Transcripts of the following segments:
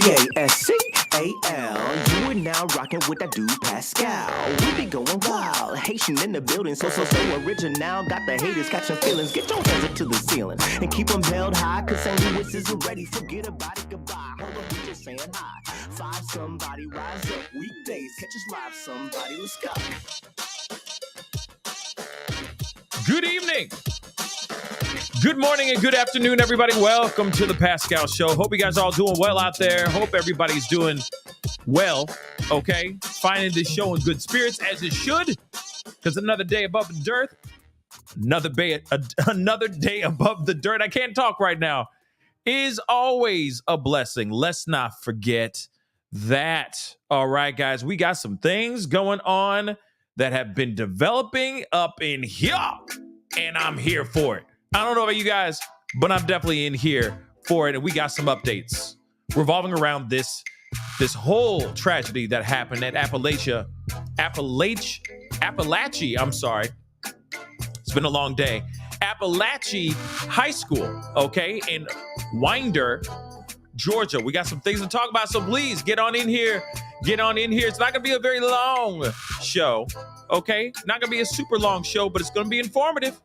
Pascal. You are now rocking with that dude Pascal. We be going wild, Haitian in the building, so original. Got the haters catching feelings. Get your hands up to the ceiling and keep them held high, cause St. Louis isn't ready. Forget about it, goodbye. Hold on, we just saying hi. Five somebody, rise up. Weekdays, catch us live, somebody. Let's go. Good evening. Good morning and good afternoon, everybody. Welcome to the Pascal Show. Hope you guys are all doing well out there. Hope everybody's doing well, okay? Finding this show in good spirits, as it should, because another day above the dirt, another day above the dirt, I can't talk right now, is always a blessing. Let's not forget that. All right, guys, we got some things going on that have been developing up in here, and I'm here for it. I don't know about you guys, but I'm definitely in here for it, and we got some updates revolving around this whole tragedy that happened at Apalachee, I'm sorry. It's been a long day. Apalachee High School, okay, in Winder, Georgia. We got some things to talk about, so please get on in here. Get on in here. It's not going to be a very long show, okay? Not going to be a super long show, but it's going to be informative.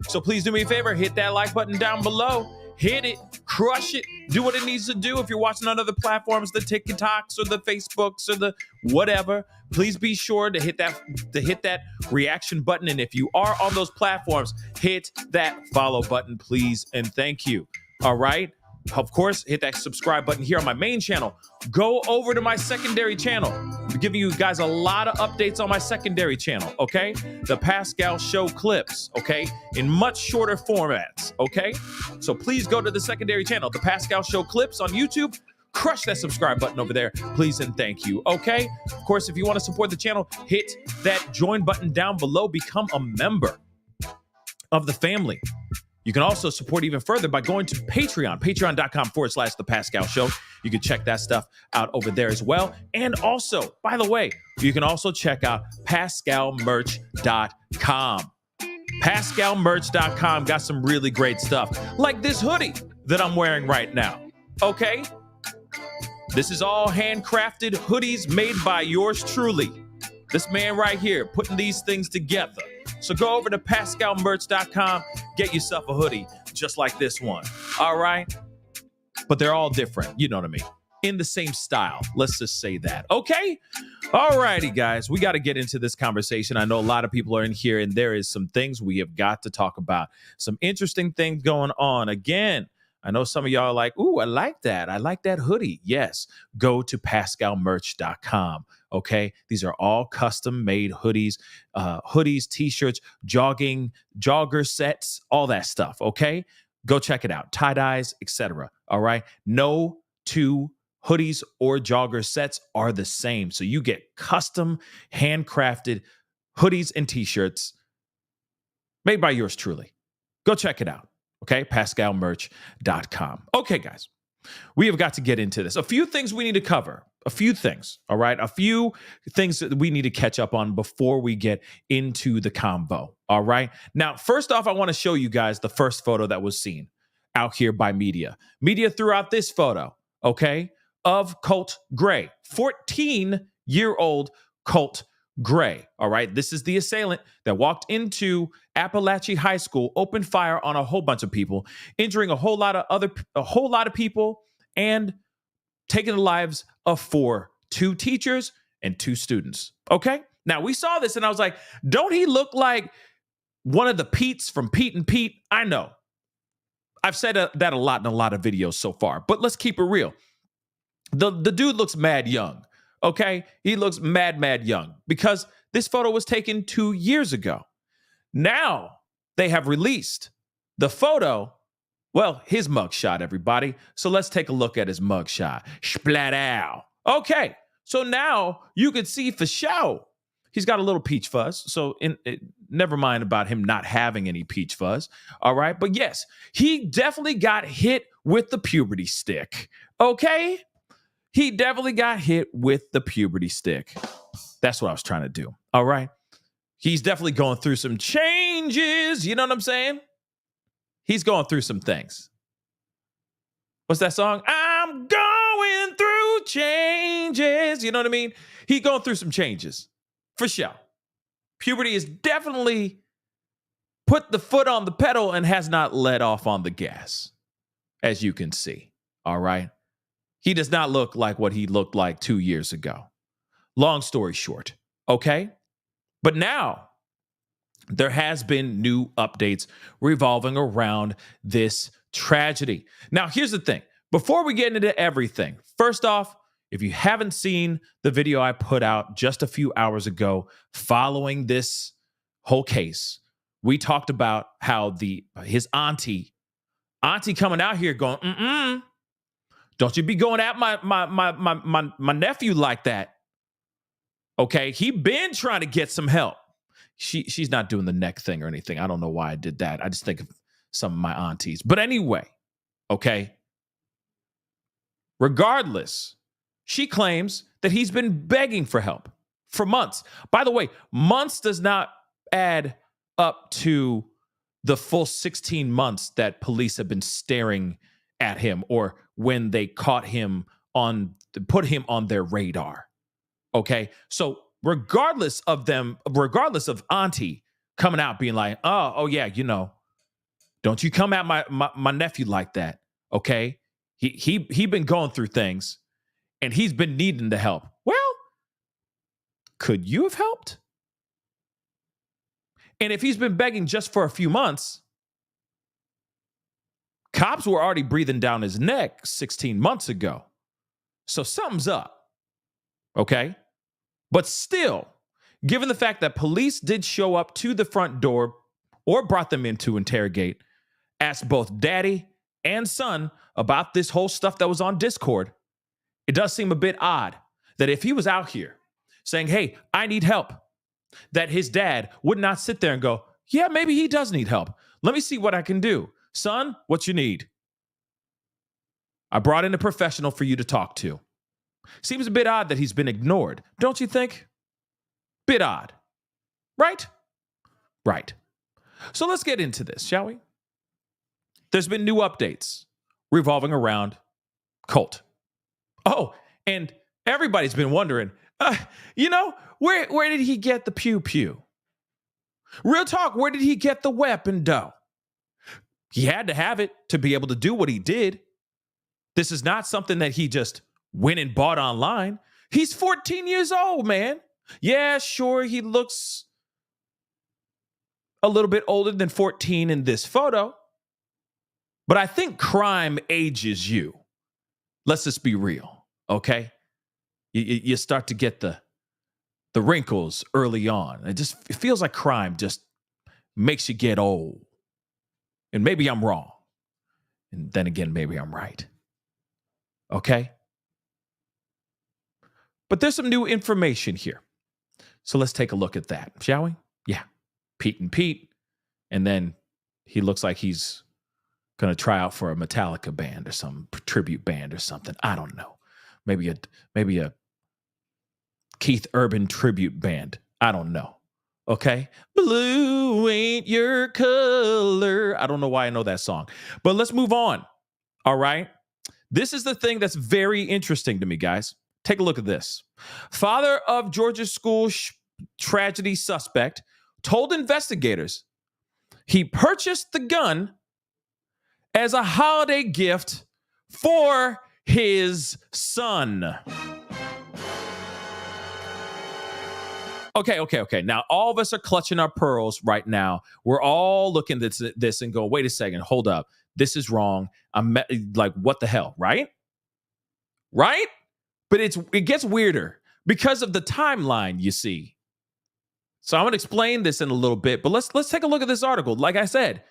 So please do me a favor, hit that like button down below. Hit it, crush it, do what it needs to do. If you're watching on other platforms, the TikToks or the Facebooks or the whatever, please be sure to hit that reaction button. And if you are on those platforms, hit that follow button, please, and thank you. All right? Of course, hit that subscribe button here on my main channel. Go over to my secondary channel. I'm giving you guys a lot of updates on my secondary channel, okay? The Pascal Show clips, okay? In much shorter formats, okay? So please go to the secondary channel, the Pascal Show clips on YouTube. Crush that subscribe button over there, please and thank you, okay? Of course, if you want to support the channel, hit that join button down below. Become a member of the family. You can also support even further by going to Patreon, patreon.com/The Pascal Show. You can check that stuff out over there as well. And also, by the way, you can also check out pascalmerch.com. Pascalmerch.com got some really great stuff, like this hoodie that I'm wearing right now, okay? This is all handcrafted hoodies made by yours truly. This man right here putting these things together. So go over to pascalmerch.com, get yourself a hoodie just like this one. All right? But they're all different. You know what I mean? In the same style. Let's just say that. Okay? All righty, guys. We got to get into this conversation. I know a lot of people are in here, and there is some things we have got to talk about. Some interesting things going on. Again, I know some of y'all are like, ooh, I like that. I like that hoodie. Yes. Go to pascalmerch.com. Okay. These are all custom made hoodies, t-shirts, jogger sets, all that stuff. Okay. Go check it out. Tie-dyes, etc. All right. No two hoodies or jogger sets are the same. So you get custom handcrafted hoodies and t-shirts made by yours truly. Go check it out. Okay, pascalmerch.com. Okay, guys, we have got to get into this. A few things we need to cover. A few things, all right? A few things that we need to catch up on before we get into the combo, all right? Now, first off, I want to show you guys the first photo that was seen out here by media. Media threw out this photo, okay, of Colt Gray, 14-year-old Colt Gray, all right? This is the assailant that walked into Apalachee High School, opened fire on a whole bunch of people, injuring a whole lot of people, and taking the lives of two teachers and 2 students. Okay? Now, we saw this, and I was like, don't he look like one of the Petes from Pete and Pete? I know. I've said that a lot in a lot of videos so far, but let's keep it real. The dude looks mad young. Okay, he looks mad young because this photo was taken 2 years ago. Now they have released the photo, well, his mugshot, everybody. So let's take a look at his mugshot. Splat out. Okay, so now you can see for sure he's got a little peach fuzz. So never mind about him not having any peach fuzz. All right, but yes, he definitely got hit with the puberty stick. Okay. He definitely got hit with the puberty stick. That's what I was trying to do. All right. He's definitely going through some changes. You know what I'm saying? He's going through some things. What's that song? I'm going through changes. You know what I mean? He going through some changes for sure. Puberty is definitely put the foot on the pedal and has not let off on the gas, as you can see. All right. He does not look like what he looked like 2 years ago. Long story short. Okay. But now there has been new updates revolving around this tragedy. Now, here's the thing. Before we get into everything, first off, if you haven't seen the video I put out just a few hours ago following this whole case, we talked about how his auntie coming out here going, don't you be going at my nephew like that. Okay, he been trying to get some help. She's not doing the neck thing or anything. I don't know why I did that. I just think of some of my aunties. But anyway, okay. Regardless, she claims that he's been begging for help for months. By the way, months does not add up to the full 16 months that police have been staring at him or when they put him on their radar. Okay. So regardless of auntie coming out being like, oh yeah, don't you come at my nephew like that. Okay. He been going through things and he's been needing the help. Well, could you have helped? And if he's been begging just for a few months, cops were already breathing down his neck 16 months ago. So something's up. Okay. But still, given the fact that police did show up to the front door or brought them in to interrogate, asked both daddy and son about this whole stuff that was on Discord, it does seem a bit odd that if he was out here saying, hey, I need help, that his dad would not sit there and go, yeah, maybe he does need help. Let me see what I can do. Son, what you need? I brought in a professional for you to talk to. Seems a bit odd that he's been ignored, don't you think? Bit odd, right? Right. So let's get into this, shall we? There's been new updates revolving around Colt. Oh, and everybody's been wondering, where did he get the pew-pew? Real talk, where did he get the weapon, though? He had to have it to be able to do what he did. This is not something that he just went and bought online. He's 14 years old, man. Yeah, sure, he looks a little bit older than 14 in this photo. But I think crime ages you. Let's just be real, okay? You start to get the wrinkles early on. It feels like crime just makes you get old. And maybe I'm wrong. And then again, maybe I'm right. Okay? But there's some new information here. So let's take a look at that, shall we? Yeah. Pete and Pete. And then he looks like he's going to try out for a Metallica band or some tribute band or something. I don't know. Maybe a Keith Urban tribute band. I don't know. Okay? Blue ain't your color. I don't know why I know that song. But let's move on. All right? This is the thing that's very interesting to me, guys. Take a look at this. Father of Georgia school tragedy suspect told investigators he purchased the gun as a holiday gift for his son. Okay. Now, all of us are clutching our pearls right now. We're all looking at this and go, wait a second, hold up. This is wrong. I'm like, what the hell, right? Right? But it gets weirder because of the timeline, you see. So I'm going to explain this in a little bit, but let's take a look at this article. Like I said,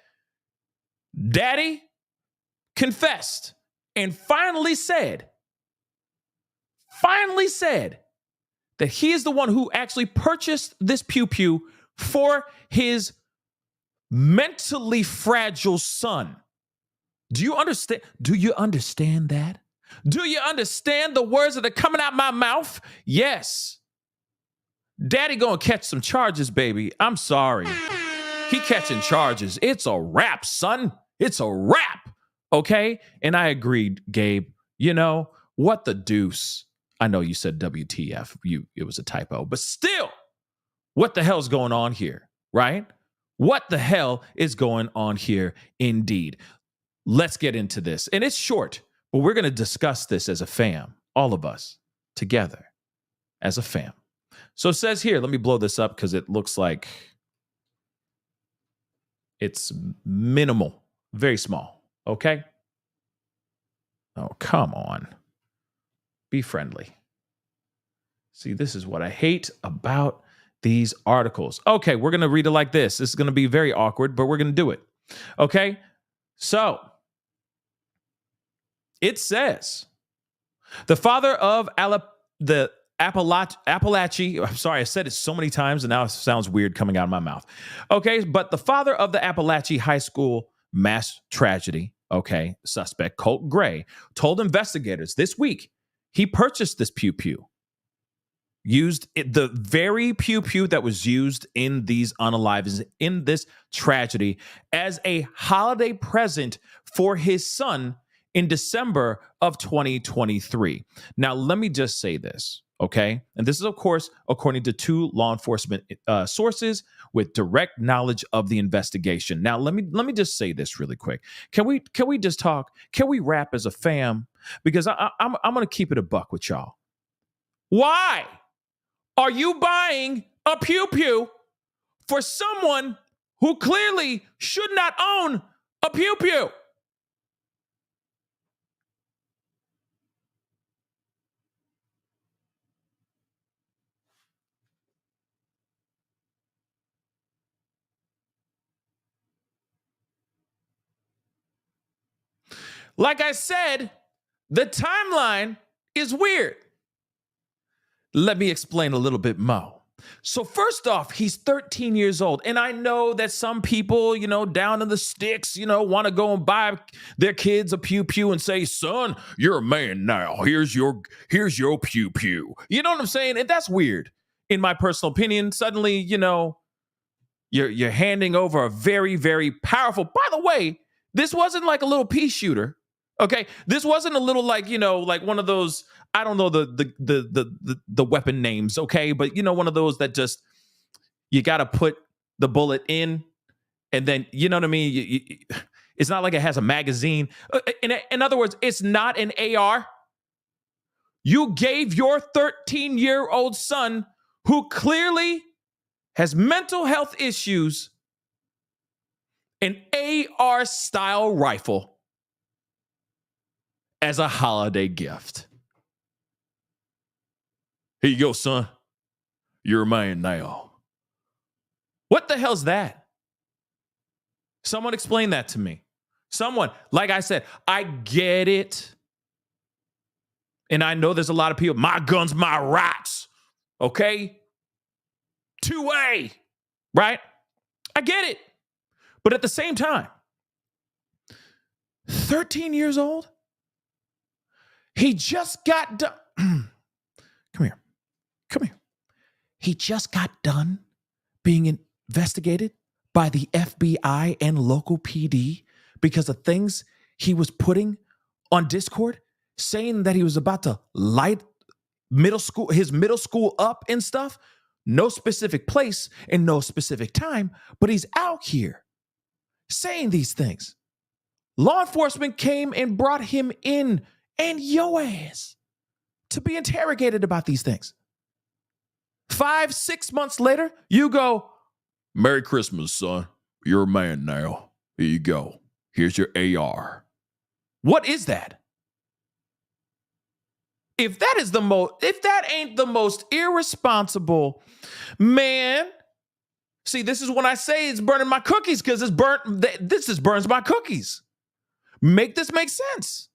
Daddy confessed and finally said that he is the one who actually purchased this pew-pew for his mentally fragile son. Do you understand? Do you understand that? Do you understand the words that are coming out my mouth? Yes. Daddy gonna catch some charges, baby. I'm sorry. He catching charges. It's a wrap, son. It's a wrap. Okay? And I agreed, Gabe. You know, what the deuce? I know you said WTF. It was a typo, but still, what the hell's going on here, right? What the hell is going on here indeed? Let's get into this. And it's short, but we're going to discuss this as a fam, all of us together as a fam. So it says here, let me blow this up because it looks like it's minimal, very small. Okay. Oh, come on. Be friendly. See, this is what I hate about these articles. Okay, we're going to read it like this. This is going to be very awkward, but we're going to do it. Okay. So it says the father of the Apalachee, I'm sorry, I said it so many times and now it sounds weird coming out of my mouth. Okay, but the father of the Apalachee High School mass tragedy, okay, suspect Colt Gray, told investigators this week he purchased this pew-pew, used the very pew-pew that was used in these unalivings, in this tragedy, as a holiday present for his son in December of 2023. Now, let me just say this, okay? And this is, of course, according to two law enforcement sources with direct knowledge of the investigation. Now, let me just say this really quick. Can we just talk? Can we rap as a fam? Because I'm going to keep it a buck with y'all. Why are you buying a pew-pew for someone who clearly should not own a pew-pew? Like I said, the timeline is weird. Let me explain a little bit more. So first off, he's 13 years old. And I know that some people, down in the sticks, want to go and buy their kids a pew-pew and say, son, you're a man now. Here's your pew-pew. You know what I'm saying? And that's weird. In my personal opinion, suddenly, you're handing over a very, very powerful, by the way, this wasn't like a little pea shooter. Okay, this wasn't a little like one of those, I don't know the weapon names, okay, but one of those that just you got to put the bullet in, and then you know what I mean. It's not like it has a magazine. In other words, it's not an AR. You gave your 13-year-old son, who clearly has mental health issues, an AR-style rifle as a holiday gift. Here you go, son. You're a man now. What the hell's that? Someone explain that to me. Someone, like I said, I get it. And I know there's a lot of people, my guns, my rights. Okay? 2A. Right? I get it. But at the same time, 13 years old? He just got done. Come here. He just got done being investigated by the FBI and local PD because of things he was putting on Discord, saying that he was about to light his middle school up and stuff. No specific place and no specific time, but he's out here saying these things. Law enforcement came and brought him in and your ass to be interrogated about these things. 5-6 months later, you go, Merry Christmas, son. You're a man now. Here you go. Here's your AR. What is that? If that ain't the most irresponsible, man. See, this is when I say it's burning my cookies, because this just burns my cookies. Make this make sense.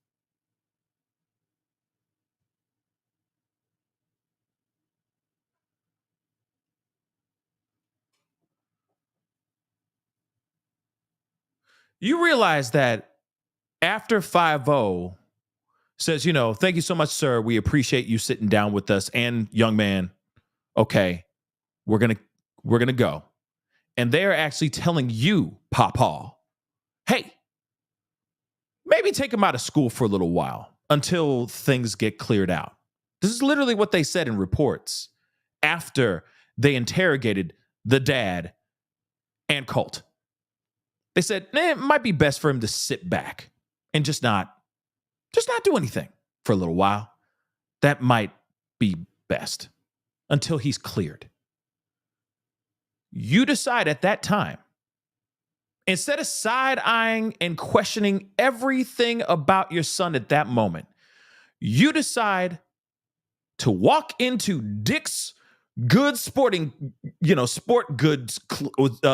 You realize that after 5-0 says, thank you so much, sir. We appreciate you sitting down with us. And young man, okay, we're gonna go. And they're actually telling you, Papa, hey, maybe take him out of school for a little while until things get cleared out. This is literally what they said in reports after they interrogated the dad and Colt. They said it might be best for him to sit back and just not do anything for a little while. That might be best until he's cleared. You decide at that time, instead of side-eyeing and questioning everything about your son at that moment, you decide to walk into Dick's Good Sporting, sport goods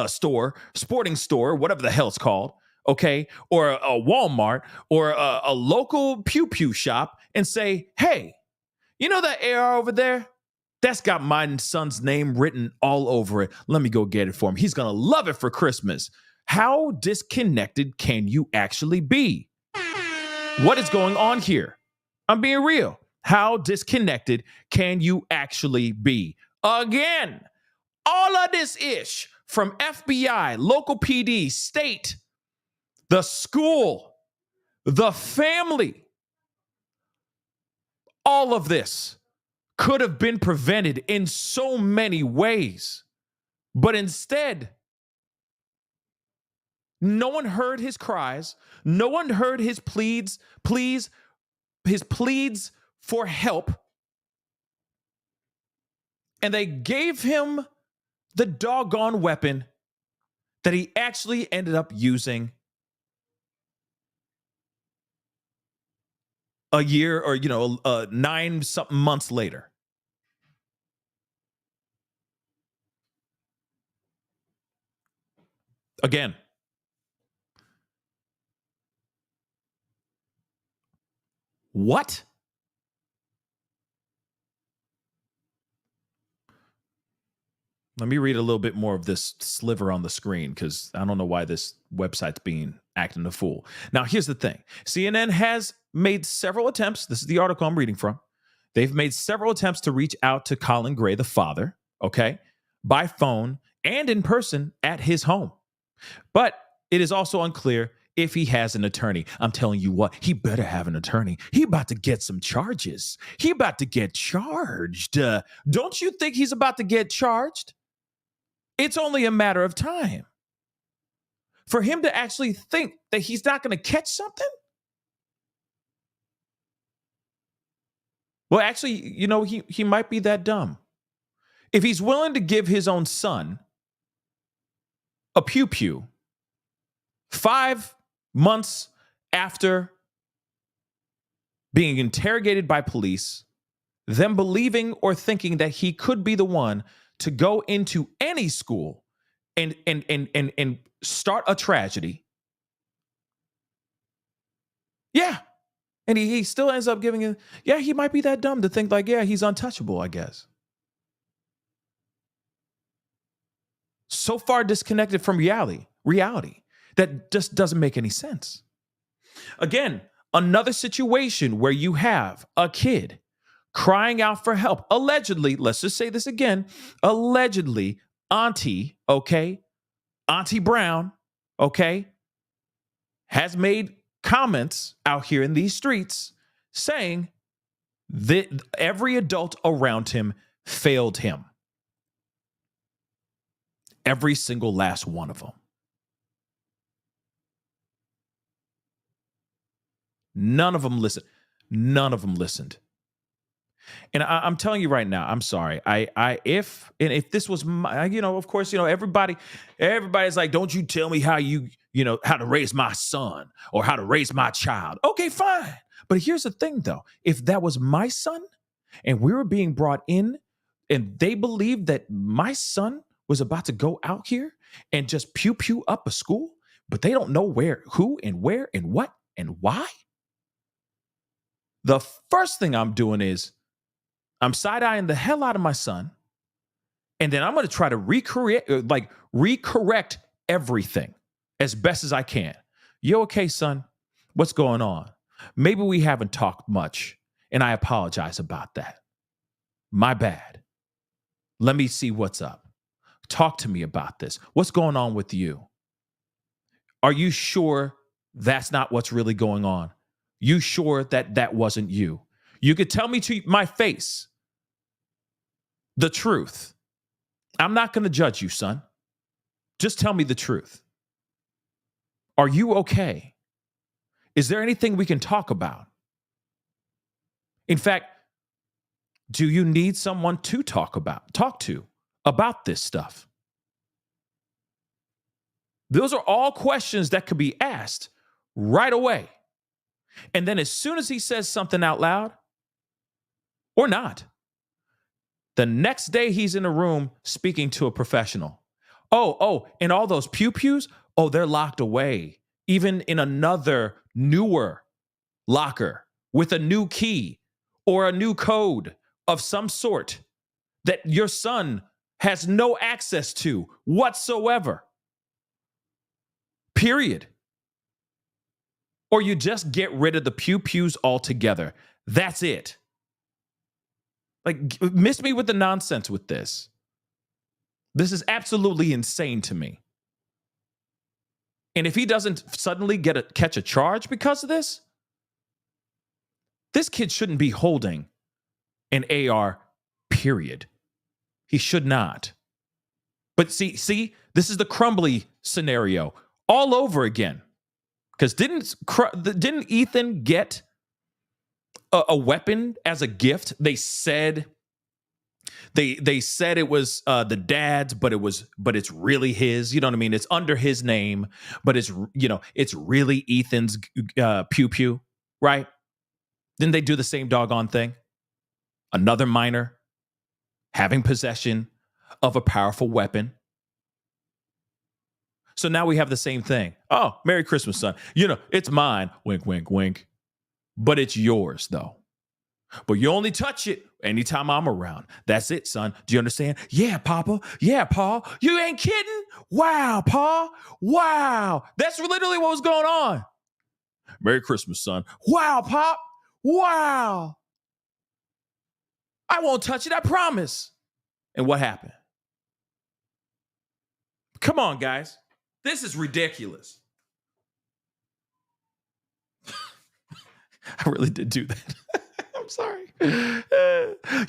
store, sporting store, whatever the hell it's called, okay, or a Walmart or a local pew pew shop and say, hey, you know that AR over there? That's got my son's name written all over it. Let me go get it for him. He's going to love it for Christmas. How disconnected can you actually be? What is going on here? I'm being real. How disconnected can you actually be? Again, all of this ish from FBI, local PD, state, the school, the family, all of this could have been prevented in so many ways. But instead, no one heard his cries. No one heard his pleads for help. And they gave him the doggone weapon that he actually ended up using a year or, 9-something months later. Again, what? Let me read a little bit more of this sliver on the screen because I don't know why this website's acting a fool. Now, here's the thing. CNN has made several attempts. This is the article I'm reading from. They've made several attempts to reach out to Colin Gray, the father, okay, by phone and in person at his home. But it is also unclear if he has an attorney. I'm telling you what, he better have an attorney. He about to get some charges. He about to get charged. Don't you think he's about to get charged? It's only a matter of time for him to actually think that he's not going to catch something. Well, actually, he might be that dumb. If he's willing to give his own son a pew-pew 5 months after being interrogated by police, them believing or thinking that he could be the one to go into any school and start a tragedy. Yeah. And he still ends up giving it. Yeah, he might be that dumb to think like, yeah, he's untouchable, I guess. So far disconnected from reality that just doesn't make any sense. Again, another situation where you have a kid crying out for help. Allegedly, let's just say this again, allegedly, Auntie Brown, has made comments out here in these streets saying that every adult around him failed him. Every single last one of them. None of them listened. None of them listened. And I'm telling you right now, I'm sorry. If this was my, of course, everybody's like, don't you tell me how how to raise my son or how to raise my child. Okay, fine. But here's the thing though. If that was my son and we were being brought in and they believed that my son was about to go out here and just pew pew up a school, but they don't know where, who and where and what and why. The first thing I'm doing is I'm side-eyeing the hell out of my son, and then I'm going to try to recorrect everything as best as I can. You okay, son? What's going on? Maybe we haven't talked much, and I apologize about that. My bad. Let me see what's up. Talk to me about this. What's going on with you? Are you sure that's not what's really going on? You sure that wasn't you? You could tell me to my face the truth. I'm not going to judge you, son. Just tell me the truth. Are you okay? Is there anything we can talk about? In fact, do you need someone to talk to about this stuff? Those are all questions that could be asked right away. And then as soon as he says something out loud, or not, the next day he's in a room speaking to a professional. And all those pew-pews, they're locked away, even in another newer locker with a new key or a new code of some sort that your son has no access to whatsoever. Period. Or you just get rid of the pew-pews altogether. That's it. Like, miss me with the nonsense with this. This is absolutely insane to me. And if he doesn't suddenly catch a charge because of this kid shouldn't be holding an AR, period. He should not. But see, this is the Crumbly scenario all over again. Because didn't Ethan get a weapon as a gift? They said it was the dad's, but it's really his. You know what I mean? It's under his name, but it's really Ethan's pew pew, right? Didn't they do the same doggone thing? Another minor having possession of a powerful weapon. So now we have the same thing. Oh, Merry Christmas, son. It's mine. Wink, wink, wink. But it's yours, though. But you only touch it anytime I'm around. That's it, son. Do you understand? Yeah, Papa. Yeah, Pa. You ain't kidding? Wow, Pa. Wow. That's literally what was going on. Merry Christmas, son. Wow, Pop. Wow. I won't touch it, I promise. And what happened? Come on, guys. This is ridiculous. I really did do that. I'm sorry.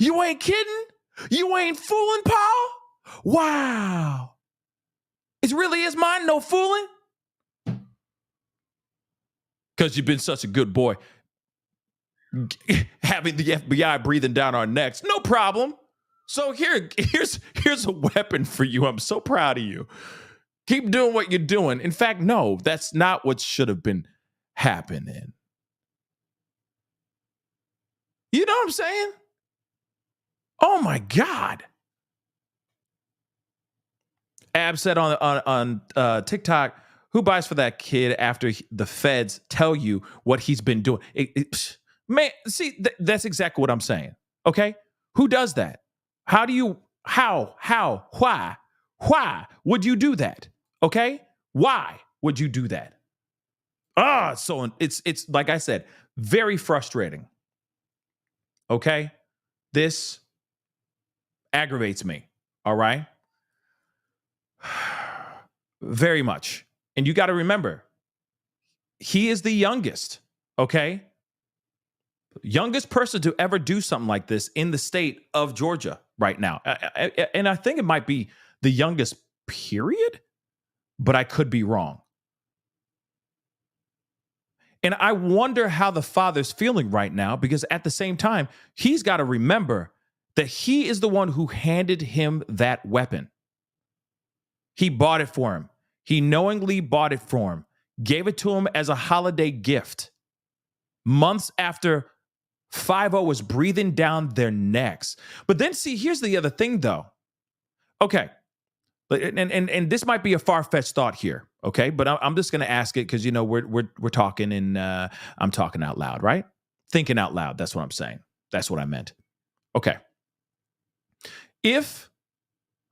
You ain't kidding? You ain't fooling, Pa? Wow. It really is mine, no fooling? Because you've been such a good boy. Having the FBI breathing down our necks, no problem. So here's a weapon for you. I'm so proud of you. Keep doing what you're doing. In fact, no, that's not what should have been happening. You know what I'm saying? Oh my God. Ab said on TikTok, who buys for that kid after the feds tell you what he's been doing? Man, see, that's exactly what I'm saying. Okay? Who does that? Why would you do that? Okay? Why would you do that? So it's like I said, very frustrating. Okay? This aggravates me. All right? Very much. And you got to remember, he is the youngest. Okay? Youngest person to ever do something like this in the state of Georgia right now. And I think it might be the youngest period, but I could be wrong. And I wonder how the father's feeling right now, because at the same time, he's got to remember that he is the one who handed him that weapon. He bought it for him. He knowingly bought it for him, gave it to him as a holiday gift. Months after 5-0 was breathing down their necks. But then see, here's the other thing though. Okay. And this might be a far-fetched thought here, okay? But I'm just going to ask it because, we're talking and I'm talking out loud, right? Thinking out loud. That's what I'm saying. That's what I meant. Okay. If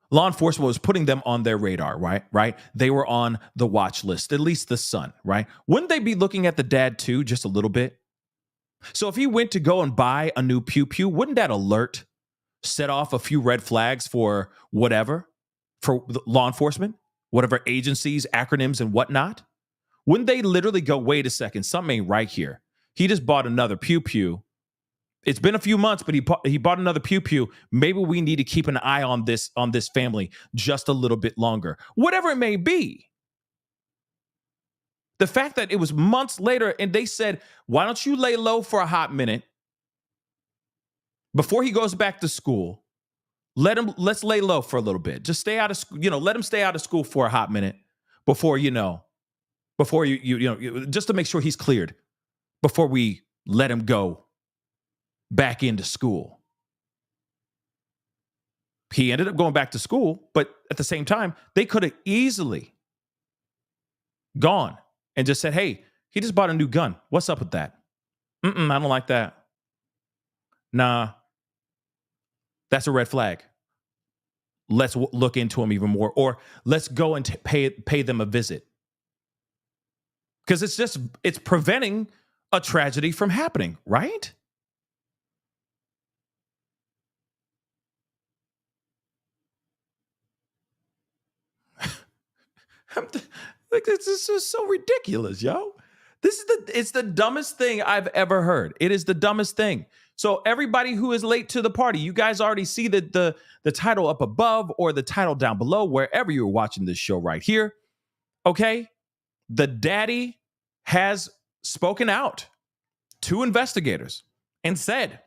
law enforcement was putting them on their radar, right? They were on the watch list, at least the son, right? Wouldn't they be looking at the dad too, just a little bit? So if he went to go and buy a new pew-pew, wouldn't that alert set off a few red flags for whatever? For law enforcement, whatever agencies, acronyms, and whatnot? Wouldn't they literally go, wait a second, something ain't right here. He just bought another pew-pew, It's been a few months, but he bought another pew pew. Maybe we need to keep an eye on this family just a little bit longer. Whatever it may be. The fact that it was months later and they said, why don't you lay low for a hot minute before he goes back to school? Let's lay low for a little bit. Just stay out of school, let him stay out of school for a hot minute before you just to make sure he's cleared before we let him go back into school. He ended up going back to school, but at the same time, they could have easily gone and just said, hey, he just bought a new gun. What's up with that? I don't like that. Nah, that's a red flag. Let's look into him even more, or let's go and pay them a visit. Because it's preventing a tragedy from happening, right? This is just so ridiculous, yo. It's the dumbest thing I've ever heard. It is the dumbest thing. So everybody who is late to the party, you guys already see the title up above or the title down below, wherever you're watching this show right here. Okay? The daddy has spoken out to investigators and said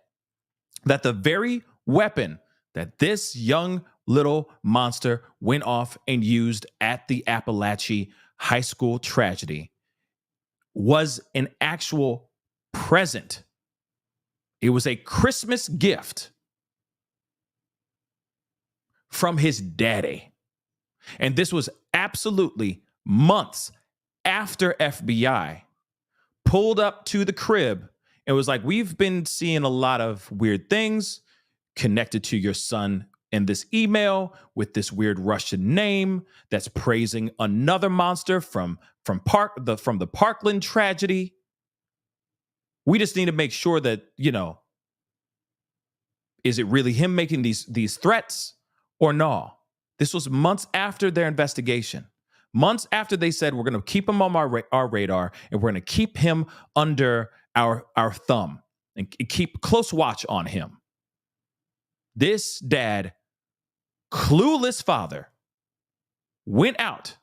that the very weapon that this young little monster went off and used at the Apalachee High School tragedy was an actual present. It was a Christmas gift from his daddy. And this was absolutely months after FBI pulled up to the crib and was like, we've been seeing a lot of weird things connected to your son in this email with this weird Russian name that's praising another monster from the Parkland tragedy. We just need to make sure that, is it really him making these threats or no? This was months after their investigation. Months after they said, we're going to keep him on our radar and we're going to keep him under our thumb and keep close watch on him. This dad, clueless father, went out,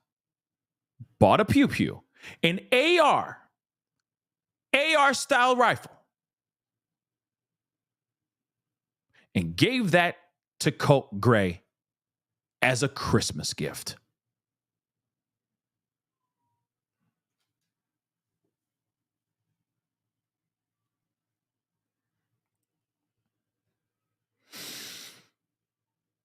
bought a pew-pew, an AR style rifle, and gave that to Colt Gray as a Christmas gift.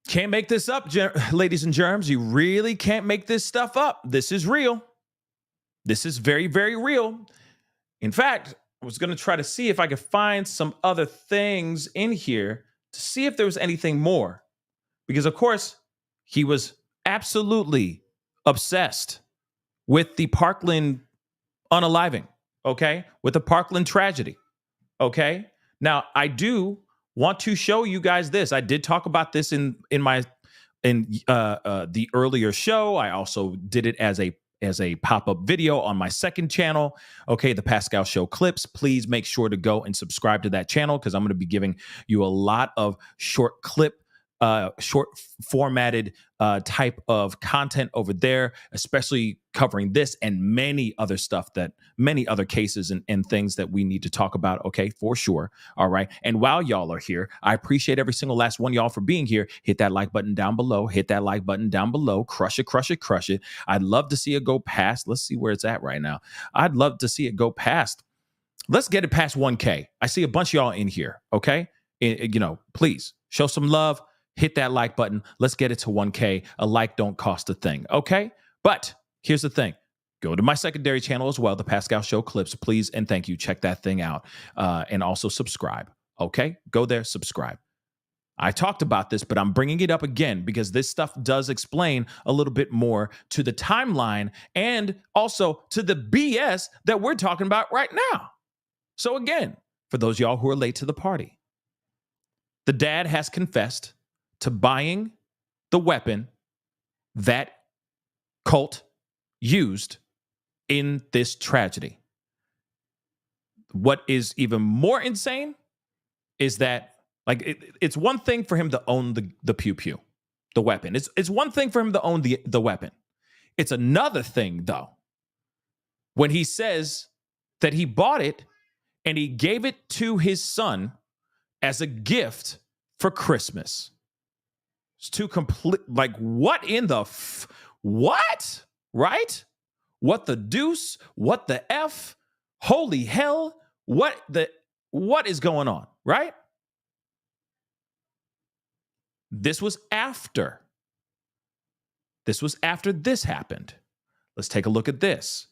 Can't make this up, ladies and germs. You really can't make this stuff up. This is real. This is very, very real. In fact, I was going to try to see if I could find some other things in here to see if there was anything more. Because, of course, he was absolutely obsessed with the Parkland unaliving, okay? With the Parkland tragedy, okay? Now, I do want to show you guys this. I did talk about this in the earlier show. I also did it as a pop-up video on my second channel. Okay, the Pascal Show clips. Please make sure to go and subscribe to that channel because I'm going to be giving you a lot of short formatted type of content over there, especially covering this and many other cases and things that we need to talk about. Okay, for sure. All right. And while y'all are here, I appreciate every single last one y'all for being here. Hit that like button down below. Hit that like button down below. Crush it, crush it, crush it. I'd love to see it go past. Let's see where it's at right now. I'd love to see it go past. Let's get it past 1K. I see a bunch of y'all in here. Okay. Please show some love. Hit that like button. Let's get it to 1K. A like don't cost a thing. Okay. But here's the thing. Go to my secondary channel as well, the Pascal Show clips, please. And thank you. Check that thing out. And also subscribe. Okay. Go there, subscribe. I talked about this, but I'm bringing it up again because this stuff does explain a little bit more to the timeline and also to the BS that we're talking about right now. So again, for those of y'all who are late to the party, the dad has confessed to buying the weapon that Colt used in this tragedy. What is even more insane is that like it's one thing for him to own the pew pew, the weapon. It's one thing for him to own the weapon. It's another thing though when he says that he bought it and he gave it to his son as a gift for Christmas. It's too complete. Like, what in the what? Right? What the deuce? What the F? Holy hell? What is going on? Right? This was after this happened. Let's take a look at this.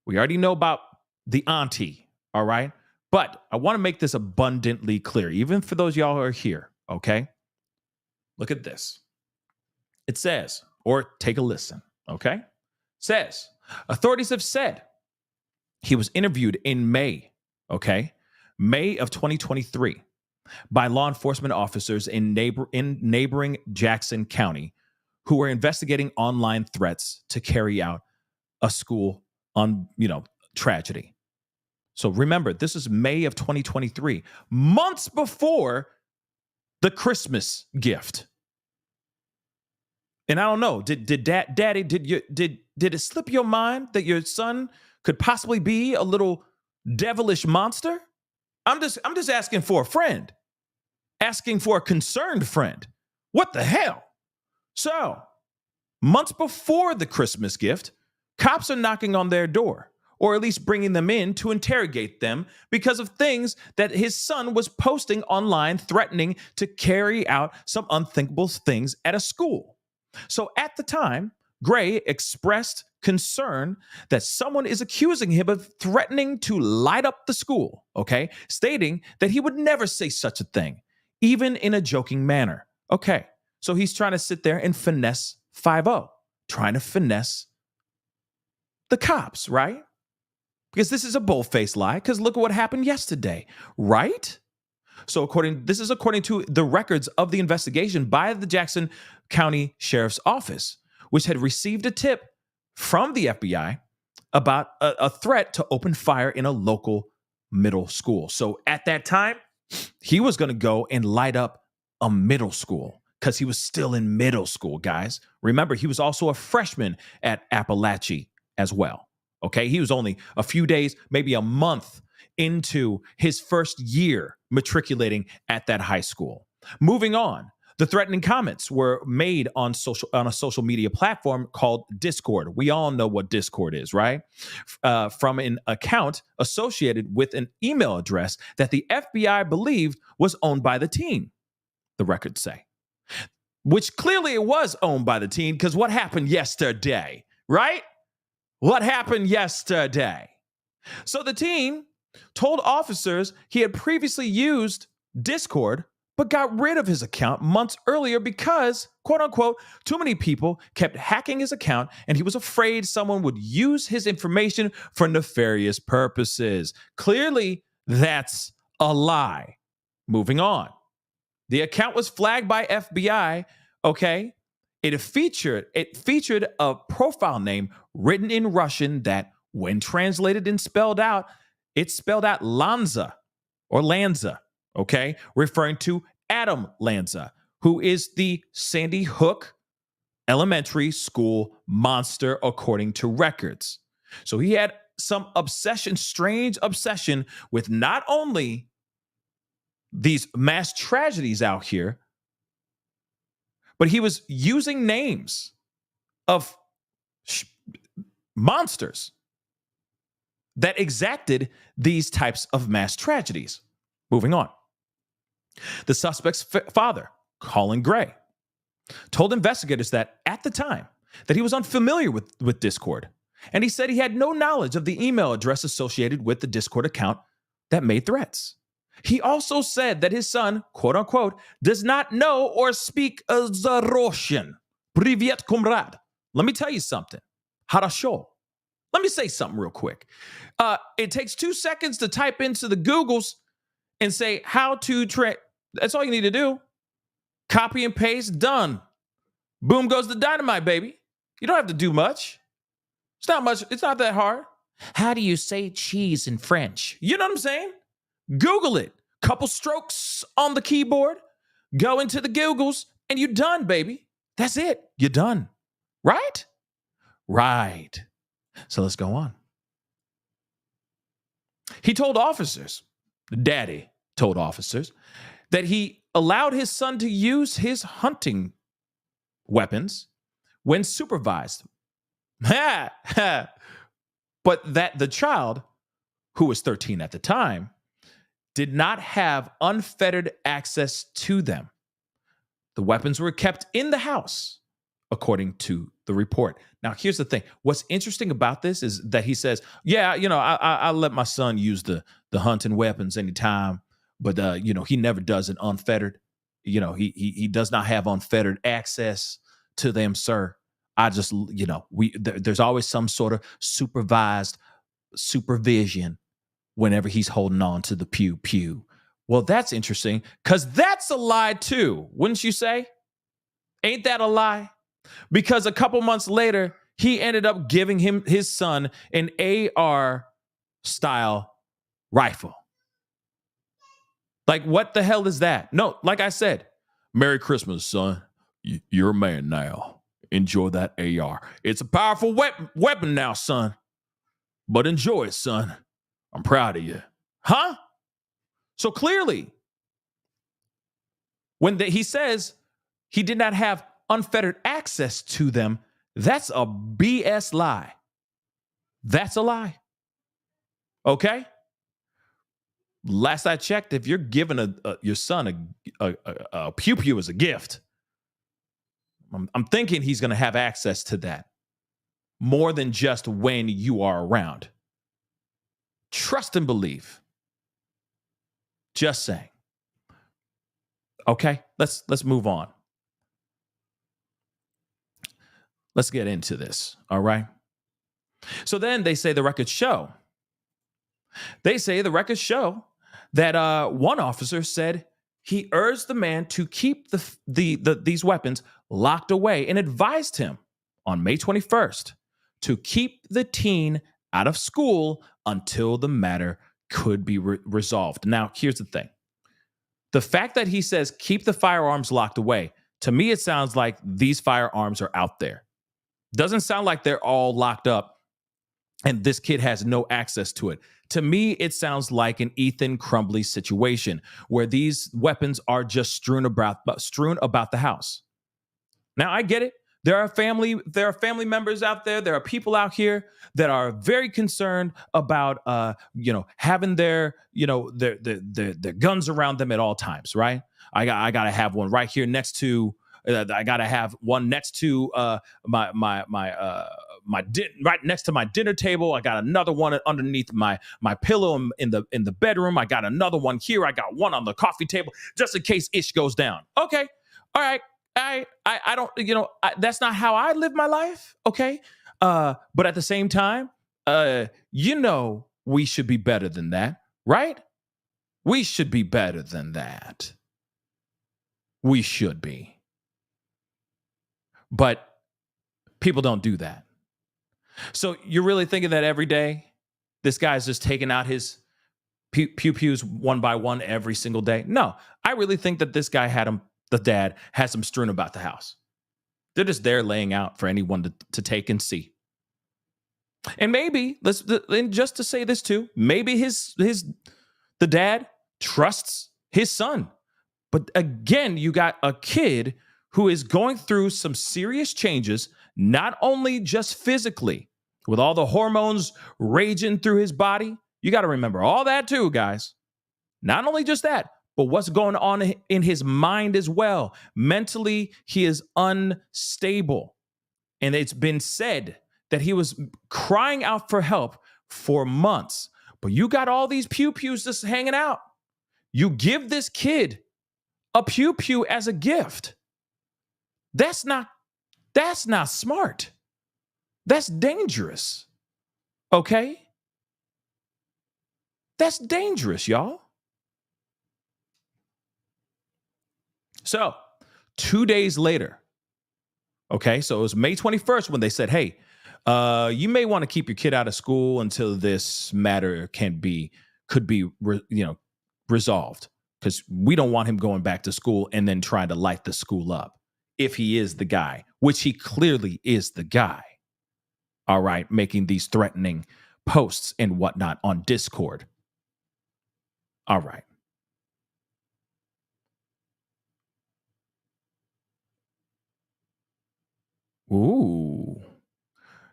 We already know about the auntie, all right? But I want to make this abundantly clear, even for those y'all who are here, okay? Look at this. It says, or take a listen, okay? It says, authorities have said he was interviewed in May, okay? May of 2023 by law enforcement officers in neighboring Jackson County who were investigating online threats to carry out a school tragedy. So remember, this is May of 2023, months before the Christmas gift. And I don't know, Daddy, did it slip your mind that your son could possibly be a little devilish monster? I'm just asking for a friend, asking for a concerned friend. What the hell? So, months before the Christmas gift, cops are knocking on their door, or at least bringing them in to interrogate them because of things that his son was posting online threatening to carry out some unthinkable things at a school. So at the time, Gray expressed concern that someone is accusing him of threatening to light up the school, okay? Stating that he would never say such a thing, even in a joking manner. Okay, so he's trying to sit there and finesse 5-0, trying to finesse the cops, right? Because this is a bold-faced lie, because look at what happened yesterday, right? So according to the records of the investigation by the Jackson County Sheriff's Office, which had received a tip from the FBI about a threat to open fire in a local middle school. So at that time, he was going to go and light up a middle school because he was still in middle school, guys. Remember, he was also a freshman at Apalachee as well. Okay, he was only a few days, maybe a month into his first year matriculating at that high school. Moving on, the threatening comments were made on a social media platform called Discord. We all know what Discord is, right? From an account associated with an email address that the FBI believed was owned by the teen, the records say. Which clearly it was owned by the teen, because what happened yesterday, right? What happened yesterday? So the teen told officers he had previously used Discord, but got rid of his account months earlier because, quote unquote, too many people kept hacking his account and he was afraid someone would use his information for nefarious purposes. Clearly, that's a lie. Moving on. The account was flagged by FBI, okay? It featured a profile name written in Russian that, when translated and spelled out, it spelled out Lanza or Lanza, okay? Referring to Adam Lanza, who is the Sandy Hook Elementary School monster, according to records. So he had some strange obsession with not only these mass tragedies out here, but he was using names of monsters that exacted these types of mass tragedies. Moving on. The suspect's father, Colt Gray, told investigators that at the time that he was unfamiliar with Discord, and he said he had no knowledge of the email address associated with the Discord account that made threats. He also said that his son, quote unquote, does not know or speak Russian. Privyet, comrade. Let me tell you something. Harasho. Let me say something real quick. It takes 2 seconds to type into the Googles and say how to That's all you need to do. Copy and paste, done. Boom goes the dynamite, baby. You don't have to do much. It's not much. It's not that hard. How do you say cheese in French? You know what I'm saying? Google it. couple strokes on the keyboard, go into the Googles, and you're done, baby. That's it. You're done. Right? Right. So let's go on. He told officers, Daddy told officers, that he allowed his son to use his hunting weapons when supervised. But that the child, who was 13 at the time, did not have unfettered access to them. The weapons were kept in the house, according to the report. Now, here's the thing. What's interesting about this is that he says, yeah, I let my son use the hunting weapons anytime, but, he never does it unfettered. He does not have unfettered access to them, sir. I just, there's always some sort of supervision whenever he's holding on to the pew. Well, that's interesting because that's a lie too, wouldn't you say? Ain't that a lie? Because a couple months later, he ended up giving his son an AR style rifle. Like, what the hell is that? No, like I said, Merry Christmas, son. You're a man now. Enjoy that AR. It's a powerful weapon now, son. But enjoy it, son. I'm proud of you. Huh? So clearly, when he says he did not have unfettered access to them, that's a BS lie. That's a lie. Okay? Last I checked, if you're giving your son a pew as a gift, I'm thinking he's going to have access to that more than just when you are around. Trust and believe. Just saying. Okay, let's move on. Let's get into this, all right? So then they say the records show. That one officer said he urged the man to keep these weapons locked away and advised him on May 21st to keep the teen out of school until the matter could be resolved. Now, here's the thing. The fact that he says keep the firearms locked away, to me, it sounds like these firearms are out there. Doesn't sound like they're all locked up and this kid has no access to it. To me, it sounds like an Ethan Crumbley situation where these weapons are just strewn about the house. Now, I get it. There are family members out there. There are people out here that are very concerned about, having their guns around them at all times, right? I got to have one right here next to. I got to have one next to right next to my dinner table. I got another one underneath my pillow in the bedroom. I got another one here. I got one on the coffee table just in case ish goes down. Okay, all right. I don't, that's not how I live my life. Okay. But at the same time, we should be better than that, right? We should be better than that. We should be. But people don't do that. So you're really thinking that every day this guy's just taking out his pews one by one every single day? No, I really think that this guy the dad has them strewn about the house. They're just there laying out for anyone to take and see. And maybe, just to say this too, maybe the dad trusts his son. But again, you got a kid who is going through some serious changes, not only just physically, with all the hormones raging through his body. You got to remember all that too, guys. Not only just that, but what's going on in his mind as well. Mentally, he is unstable. And it's been said that he was crying out for help for months. But you got all these pews just hanging out. You give this kid a pew as a gift. That's not smart. That's dangerous. Okay? That's dangerous, y'all. So, 2 days later, okay, so it was May 21st when they said, hey, you may want to keep your kid out of school until this matter could be resolved, because we don't want him going back to school and then trying to light the school up if he is the guy, which he clearly is the guy. All right, making these threatening posts and whatnot on Discord. All right. Ooh.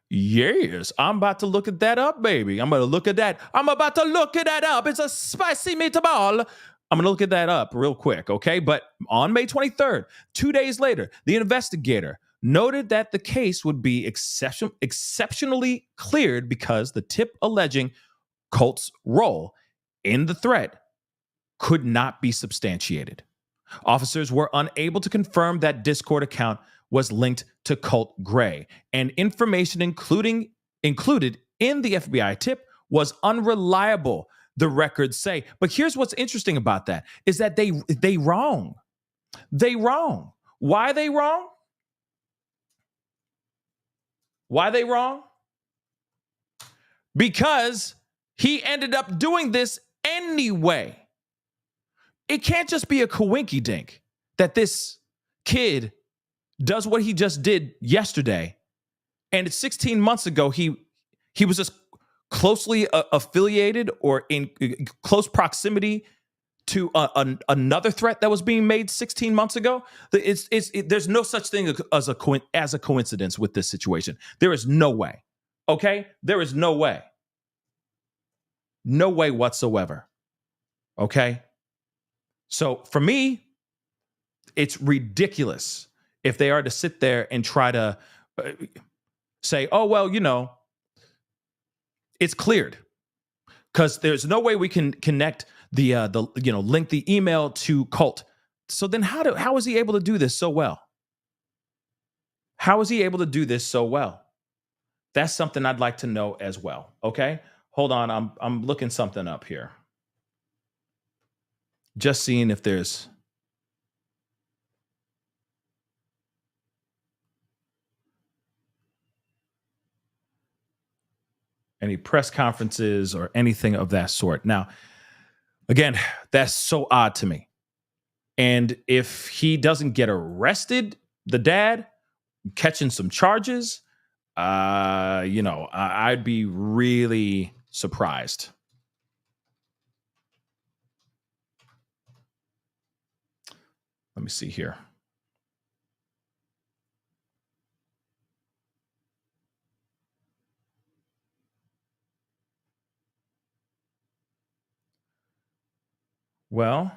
Yes, I'm about to look at that up, baby. I'm going to look at that. I'm about to look at that up. It's a spicy meatball. I'm going to look at that up real quick, okay? But on May 23rd, 2 days later, the investigator noted that the case would be exceptionally cleared because the tip alleging Colt's role in the threat could not be substantiated. Officers were unable to confirm that Discord account was linked to Colt Gray, and information included in the FBI tip was unreliable, the records say. But here's what's interesting about that is that they wrong. They wrong. Why they wrong? Why they wrong? Because he ended up doing this anyway. It can't just be a coinky dink that this kid does what he just did yesterday. And 16 months ago, he was just closely affiliated or in close proximity to another threat that was being made 16 months ago. There's no such thing as a coincidence with this situation. There is no way. Okay? There is no way. No way whatsoever. Okay? So for me, it's ridiculous if they are to sit there and try to say, oh, well, it's cleared. Because there's no way we can connect link the email to Colt. So then how is he able to do this so well? How is he able to do this so well? That's something I'd like to know as well. Okay? Hold on, I'm looking something up here. Just seeing if there's any press conferences or anything of that sort. Now, again, that's so odd to me. And if he doesn't get arrested, the dad, catching some charges, I'd be really surprised. Let me see here. Well,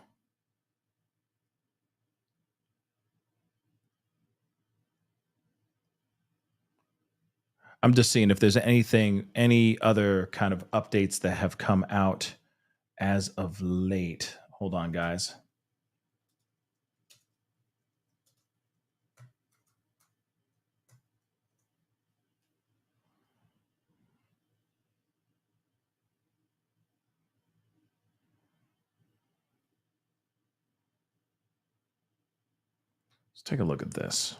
I'm just seeing if there's any other kind of updates that have come out as of late. Hold on, guys. Let's take a look at this.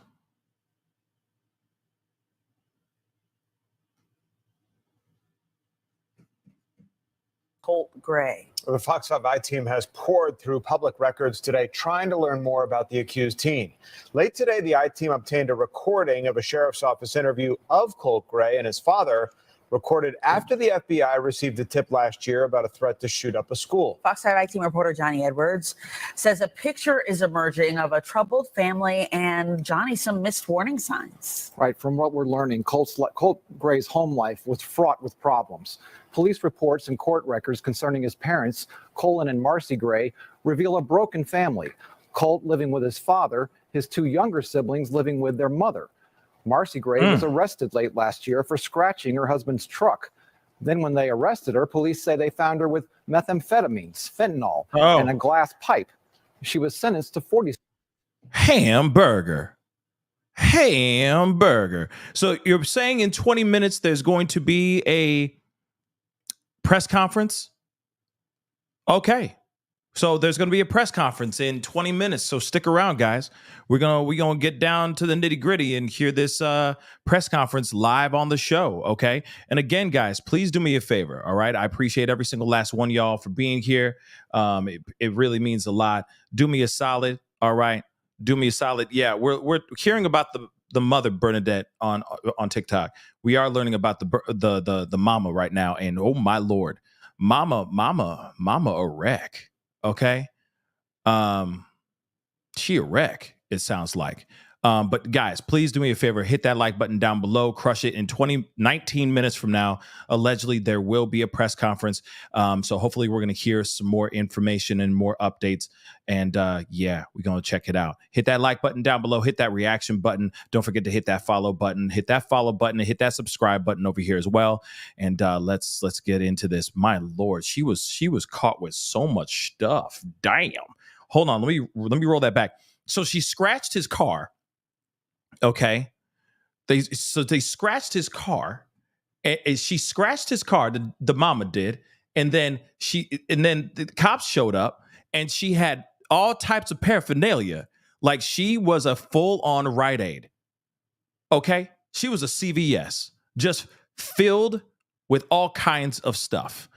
Colt Gray. The Fox 5 I team has poured through public records today, trying to learn more about the accused teen. Late today, the I team obtained a recording of a sheriff's office interview of Colt Gray and his father, recorded after the FBI received a tip last year about a threat to shoot up a school. Fox 5 I team reporter Johnny Edwards says a picture is emerging of a troubled family and, Johnny, some missed warning signs. Right. From what we're learning, Colt Gray's home life was fraught with problems. Police reports and court records concerning his parents, Colin and Marcy Gray, reveal a broken family. Colt living with his father, his two younger siblings living with their mother. Marcy Gray was arrested late last year for scratching her husband's truck. Then when they arrested her, police say they found her with methamphetamines, fentanyl, and a glass pipe. She was sentenced to 40. Hamburger. So you're saying in 20 minutes there's going to be a press conference? Okay. So there's going to be a press conference in 20 minutes. So stick around, guys. We're gonna get down to the nitty gritty and hear this press conference live on the show. Okay. And again, guys, please do me a favor. All right. I appreciate every single last one of y'all for being here. It really means a lot. Do me a solid. All right. Do me a solid. Yeah, we're hearing about the mother Bernadette on TikTok. We are learning about the mama right now, and oh my Lord, mama a wreck. Okay, she a wreck. It sounds like. But guys, please do me a favor. Hit that like button down below. Crush it. In 19 minutes from now, allegedly, there will be a press conference. So hopefully we're going to hear some more information and more updates. And yeah, we're going to check it out. Hit that like button down below. Hit that reaction button. Don't forget to hit that follow button. Hit that follow button and hit that subscribe button over here as well. And let's get into this. My Lord, she was caught with so much stuff. Damn. Hold on. Let me roll that back. So she scratched his car. Okay, they scratched his car, and she scratched his car. The mama did, and then the cops showed up, and she had all types of paraphernalia, like she was a full-on Rite Aid. Okay, she was a CVS, just filled with all kinds of stuff.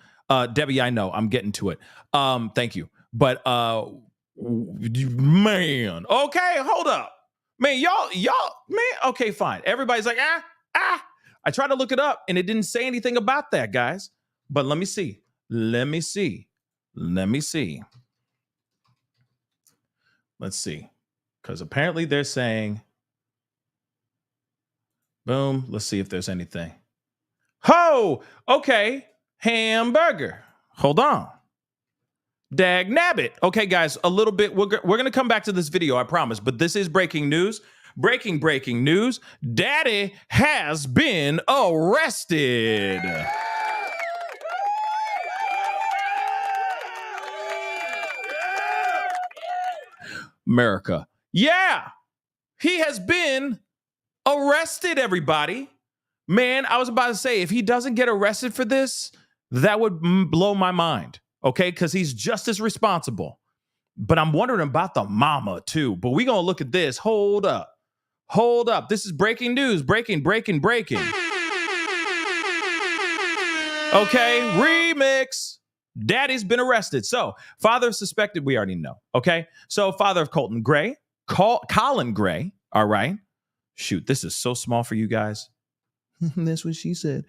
Debbie, I know I'm getting to it. Thank you, but man, okay, hold up. Man, y'all, man, okay, fine. Everybody's like, I tried to look it up and it didn't say anything about that, guys. But let me see. Let's see. Because apparently they're saying, boom, let's see if there's anything. Ho, okay, hamburger. Hold on. Dag nabbit. Okay, guys, a little bit. We're going to come back to this video, I promise. But this is breaking news. Breaking news. Daddy has been arrested. America. Yeah, he has been arrested, everybody. Man, I was about to say, if he doesn't get arrested for this, that would blow my mind. Okay, because he's just as responsible. But I'm wondering about the mama, too. But we're going to look at this. Hold up. This is breaking news. Breaking. Okay, remix. Daddy's been arrested. So, father suspected, we already know. Okay, so father of Colton Gray, Colin Gray. All right. Shoot, this is so small for you guys. That's what she said.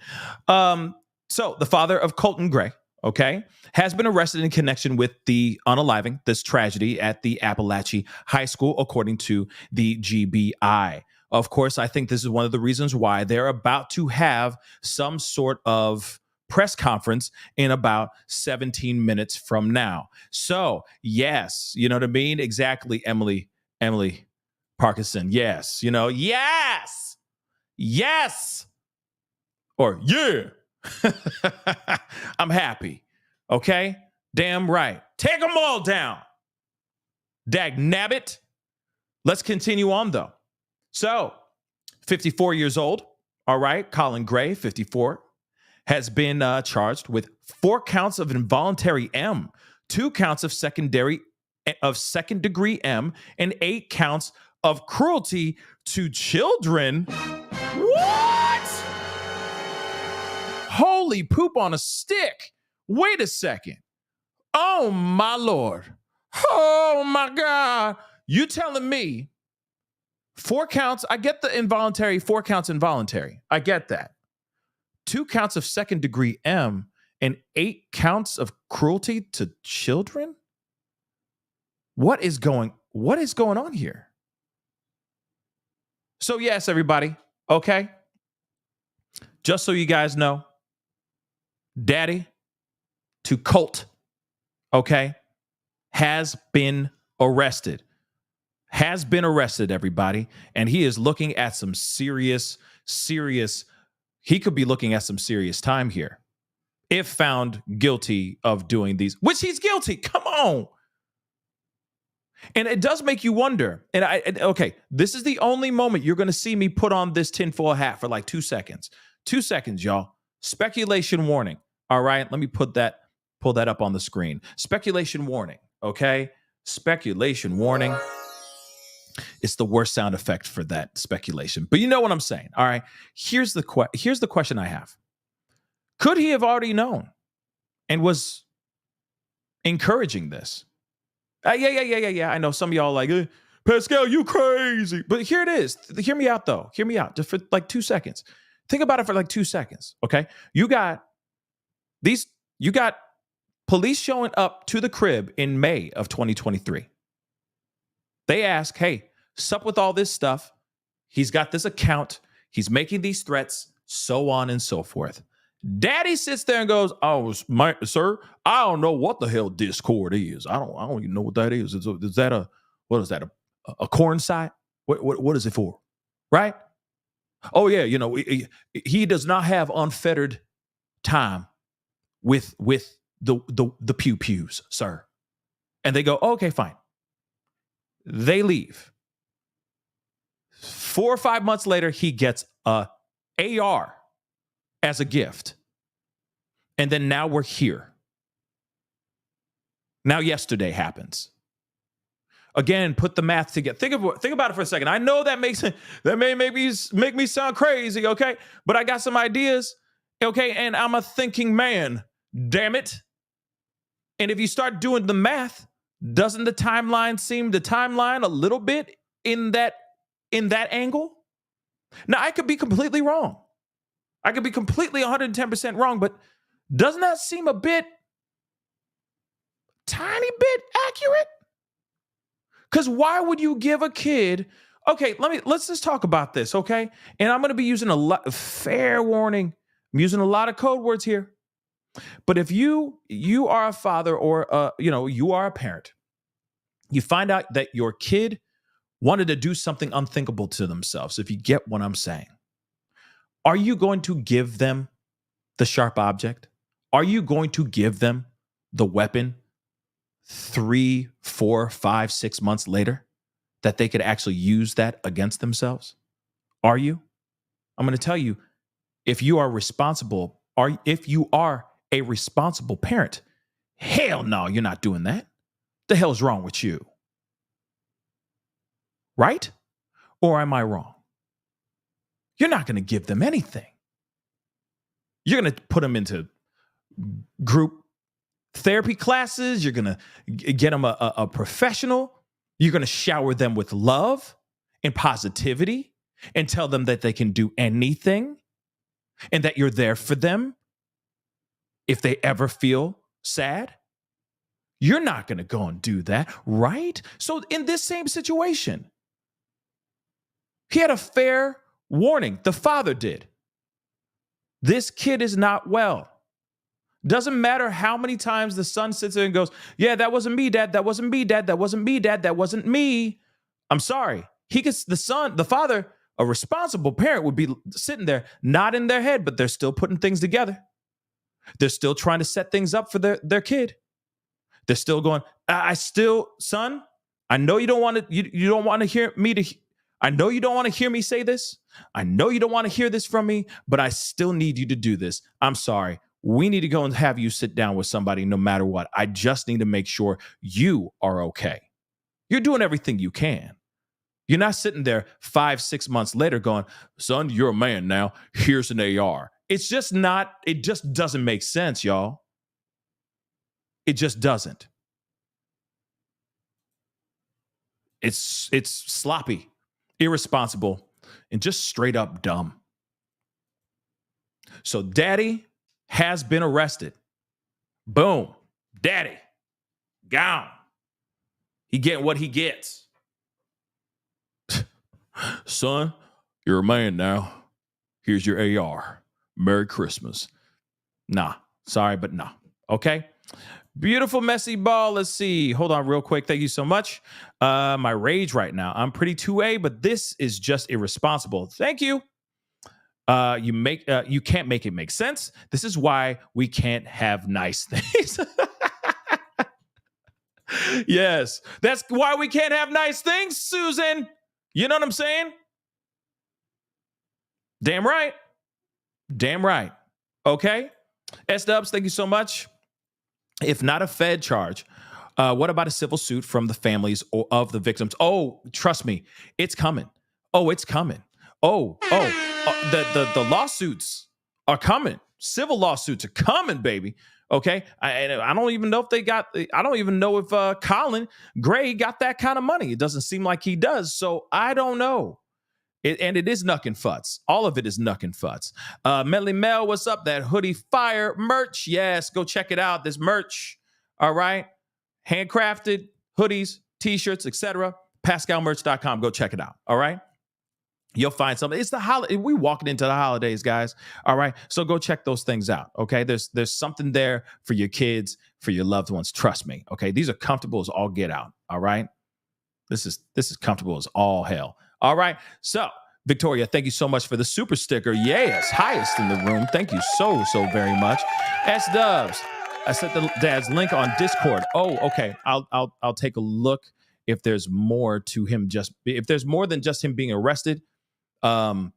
So, the father of Colton Gray, okay, has been arrested in connection with the unaliving, this tragedy at the Apalachee High School, according to the GBI. Of course, I think this is one of the reasons why they're about to have some sort of press conference in about 17 minutes from now. So, yes, you know what I mean? Exactly, Emily Parkinson. Yes, yes. Or, yeah. I'm happy. Okay? Damn right. Take them all down. Dag nabbit. Let's continue on, though. So, 54 years old. All right. Colin Gray, 54, has been charged with 4 counts of involuntary M, 2 counts of second degree M, and 8 counts of cruelty to children. What? Holy poop on a stick. Wait a second. Oh, my Lord. Oh, my God. You telling me 4 counts? I get the involuntary, 4 counts involuntary. I get that. 2 counts of second degree M and 8 counts of cruelty to children? What is going on here? So, yes, everybody. Okay. Just so you guys know, Daddy to Colt, okay, has been arrested. Everybody. And he is looking at some serious, he could be looking at some serious time here. If found guilty of doing these, which he's guilty. Come on. And it does make you wonder. And okay, this is the only moment you're going to see me put on this tinfoil hat for like 2 seconds. 2 seconds, y'all. Speculation warning. All right, let me pull that up on the screen. Speculation warning. Okay. Speculation warning. It's the worst sound effect for that speculation. But you know what I'm saying. All right. Here's the question I have. Could he have already known and was encouraging this? Yeah. I know some of y'all like, Pascal, you crazy. But here it is. Hear me out, though. Hear me out just for like 2 seconds. Think about it for like 2 seconds. Okay. You got police showing up to the crib in May of 2023. They ask, hey, sup with all this stuff? He's got this account. He's making these threats, so on and so forth. Daddy sits there and goes, sir, I don't know what the hell Discord is. I don't even know what that is. Is that a corn site? What is it for? Right? Oh yeah, he does not have unfettered time with the pews, sir. And they go, okay, fine. They leave. 4 or 5 months later, he gets a AR as a gift. And then now we're here. Now yesterday happens. Again, put the math together. Think about it for a second. I know that may make me sound crazy, okay? But I got some ideas, okay? And I'm a thinking man, damn it. And if you start doing the math, doesn't the timeline a little bit in that angle? Now, I could be completely wrong. I could be completely 110% wrong, but doesn't that seem a tiny bit accurate? Because why would you give a kid? Okay, let's just talk about this, okay? And I'm going to be using a lot of fair warning. I'm using a lot of code words here. But if you are a father or you are a parent, you find out that your kid wanted to do something unthinkable to themselves, if you get what I'm saying. Are you going to give them the sharp object? Are you going to give them the weapon 3, 4, 5, 6 months later that they could actually use that against themselves? Are you? I'm going to tell you, if you are responsible, or if you are a responsible parent, hell no, you're not doing that. The hell's wrong with you? Right? Or am I wrong? You're not going to give them anything. You're going to put them into group therapy classes. You're going to get them a professional. You're going to shower them with love and positivity and tell them that they can do anything and that you're there for them if they ever feel sad. You're not going to go and do that, right? So in this same situation, he had a fair warning. The father did. This kid is not well. Doesn't matter how many times the son sits there and goes, yeah, that wasn't me, dad. That wasn't me, dad. That wasn't me, dad. That wasn't me. I'm sorry. The father, a responsible parent, would be sitting there, not in their head, but they're still putting things together. They're still trying to set things up for their kid. They're still going, son, I know you don't want to, you don't want to hear me to, I know you don't want to hear me say this. I know you don't want to hear this from me, but I still need you to do this. I'm sorry. We need to go and have you sit down with somebody no matter what. I just need to make sure you are okay. You're doing everything you can. You're not sitting there 5, 6 months later going, son, you're a man now. Here's an AR. It just doesn't make sense, y'all. It just doesn't. It's sloppy, irresponsible, and just straight up dumb. So daddy has been arrested. Boom. Daddy. Gone. He getting what he gets. Son, you're a man now. Here's your AR. Merry Christmas. Nah. Sorry, but nah. Okay? Beautiful messy ball. Let's see. Hold on real quick. Thank you so much. My rage right now. I'm pretty 2A, but this is just irresponsible. Thank you. You can't make it make sense. This is why we can't have nice things. Yes, that's why we can't have nice things, Susan. You know what I'm saying? Damn right. Damn right. Okay. S-Dubs, thank you so much. If not a Fed charge, What about a civil suit from the families of the victims? Oh, trust me, it's coming. Oh, it's coming. The lawsuits are coming. Civil lawsuits are coming, baby. Okay, I don't even know if I don't even know if Colin Gray got that kind of money. It doesn't seem like he does. So I don't know. And it is Nuck and Futz. All of it is Nuck and Futz. Melly Mel, what's up? That hoodie fire merch. Yes, go check it out. This merch. All right. Handcrafted hoodies, t-shirts, etc. PascalMerch.com. Go check it out. All right. You'll find something. It's the holiday. We walking into the holidays, guys. All right. So go check those things out. Okay. There's something there for your kids, for your loved ones. Trust me. Okay. These are comfortable as all get out. All right. This is comfortable as all hell. All right. So Victoria, thank you so much for the super sticker. Yes. Highest in the room. Thank you so very much. S Dubs. I sent the dad's link on Discord. Oh, okay. I'll take a look if there's more to him. If there's more than just him being arrested. I'll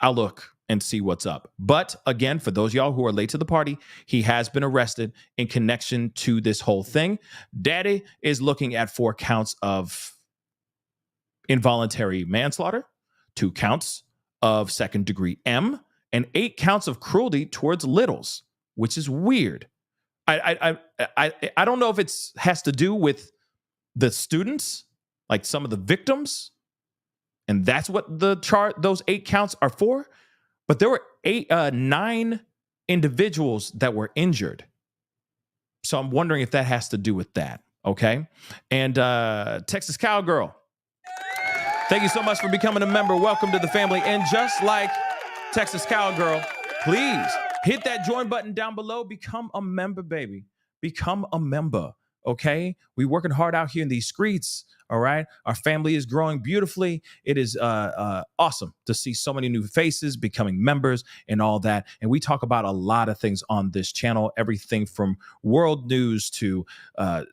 look and see what's up. But again, for those of y'all who are late to the party, he has been arrested in connection to this whole thing. Daddy is looking at 4 counts of involuntary manslaughter, 2 counts of second-degree M, and 8 counts of cruelty towards littles, which is weird. I don't know if it has to do with the students, like some of the victims, and that's what those 8 counts are for. But there were 9 individuals that were injured. So I'm wondering if that has to do with that. Okay. And Texas Cowgirl, thank you so much for becoming a member. Welcome to the family. And just like Texas Cowgirl, please hit that join button down below. Become a member, baby. Become a member. Okay. We working hard out here in these streets. All right. Our family is growing beautifully. It is awesome to see so many new faces becoming members and all that. And we talk about a lot of things on this channel, everything from world news to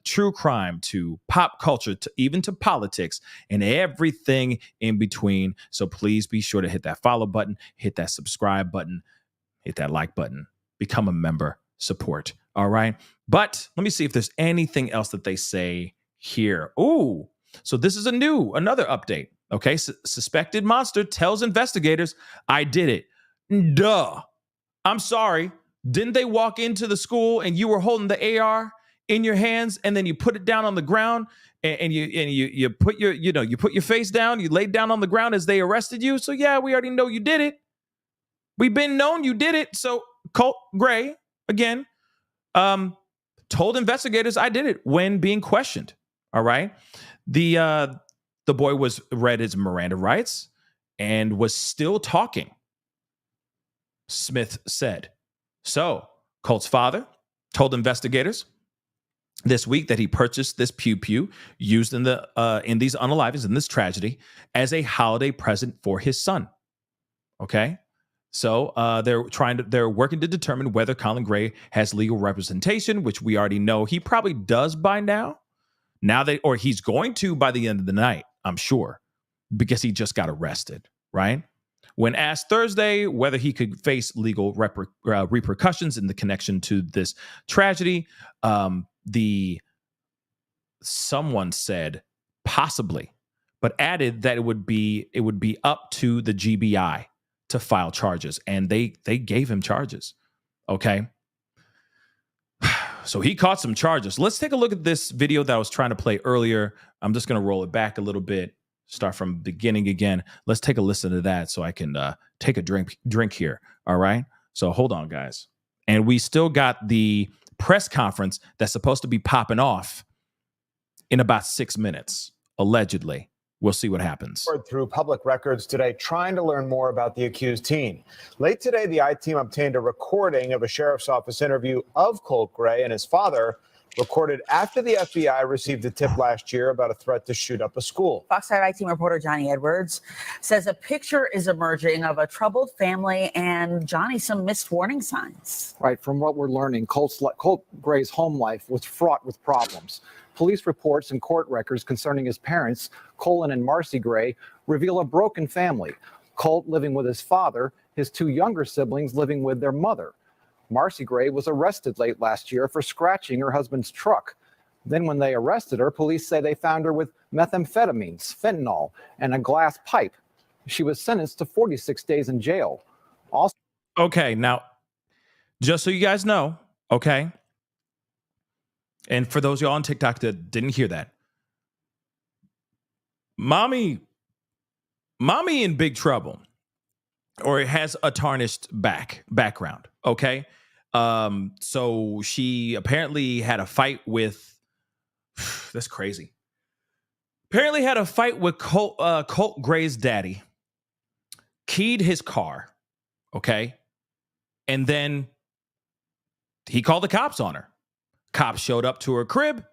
true crime to pop culture to even to politics and everything in between. So please be sure to hit that follow button, hit that subscribe button, hit that like button, become a member, support. All right. But let me see if there's anything else that they say here. Ooh. So this is another update. Okay. Suspected monster tells investigators, I did it. Duh. I'm sorry. Didn't they walk into the school and you were holding the AR in your hands and then you put it down on the ground and you put your face down, you laid down on the ground as they arrested you. So yeah, we already know you did it. We've been known you did it. So Colt Gray, again, told investigators I did it when being questioned. All right. The boy was read his Miranda rights and was still talking, Smith said. So Colt's father told investigators this week that he purchased this pew used in these unalivings, in this tragedy, as a holiday present for his son. Okay. So they're working to determine whether Colin Gray has legal representation, which we already know he probably does by now. Or he's going to by the end of the night, I'm sure, because he just got arrested, right? When asked Thursday whether he could face legal repercussions in the connection to this tragedy, someone said possibly, but added that it would be up to the GBI to file charges, and they gave him charges. Okay. So he caught some charges. Let's take a look at this video that I was trying to play earlier. I'm just going to roll it back a little bit, start from the beginning again. Let's take a listen to that so I can take a drink here. All right. So hold on, guys. And we still got the press conference that's supposed to be popping off in about 6 minutes, allegedly. We'll see what happens. Through public records today, trying to learn more about the accused teen. Late today, the I-team obtained a recording of a sheriff's office interview of Colt Gray and his father, recorded after the FBI received a tip last year about a threat to shoot up a school. Fox 5 I-team reporter Johnny Edwards says a picture is emerging of a troubled family and Johnny some missed warning signs. Right. From what we're learning, Colt Gray's home life was fraught with problems. Police reports and court records concerning his parents, Colin and Marcy Gray, reveal a broken family. Colt living with his father, his 2 younger siblings living with their mother. Marcy Gray was arrested late last year for scratching her husband's truck. Then when they arrested her, police say they found her with methamphetamines, fentanyl, and a glass pipe. She was sentenced to 46 days in jail. Also, Okay, now, just so you guys know, okay, and for those of y'all on TikTok that didn't hear that, mommy in big trouble, or has a tarnished background, okay? So she apparently had a fight with, that's crazy. Apparently had a fight with Colt Gray's daddy, keyed his car, okay? And then he called the cops on her. Cops showed up to her crib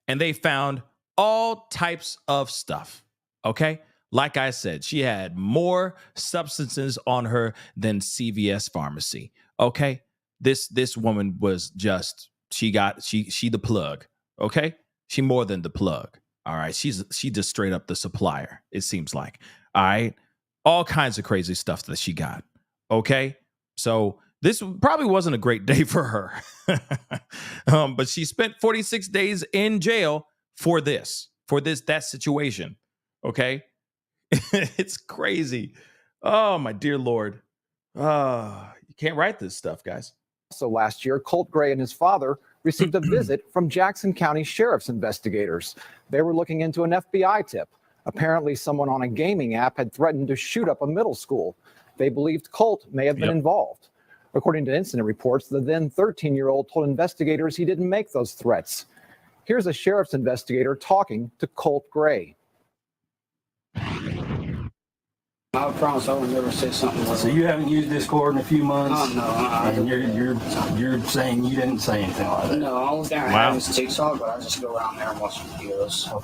and they found all types of stuff, okay? Like I said, she had more substances on her than CVS pharmacy, okay? This woman was just, she the plug, okay? She more than the plug. All right, she just straight up the supplier, it seems like. All right, all kinds of crazy stuff that she got. Okay, so this probably wasn't a great day for her, but she spent 46 days in jail for that situation. Okay, it's crazy. Oh my dear Lord, you can't write this stuff, guys. Also last year, Colt Gray and his father received a visit from Jackson County Sheriff's investigators. They were looking into an FBI tip. Apparently, someone on a gaming app had threatened to shoot up a middle school. They believed Colt may have been involved. According to incident reports, the then 13-year-old told investigators he didn't make those threats. Here's a sheriff's investigator talking to Colt Gray. I promise I would never say something like that. So you haven't used this cord in a few months? Oh, no, I and you're saying you didn't say anything like that? No, I was down Wow. at this TikTok, but I just go around there and watch videos.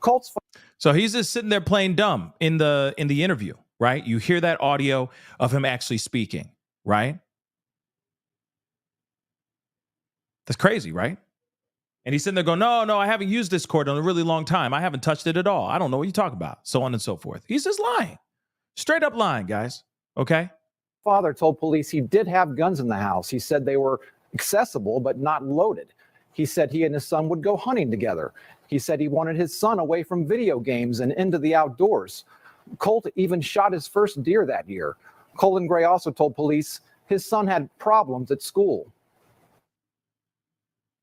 Colt's So he's just sitting there playing dumb in the interview, right? You hear that audio of him actually speaking, right? That's crazy, right? And he's sitting there going, no, I haven't used this cord in a really long time. I haven't touched it at all. I don't know what you're talking about. So on and so forth. He's just lying. Straight up lying, guys. Okay? father told police he did have guns in the house. He said they were accessible but not loaded. He said he and his son would go hunting together. He said he wanted his son away from video games and into the outdoors. Colt even shot his first deer that year. Colt Gray also told police his son had problems at school.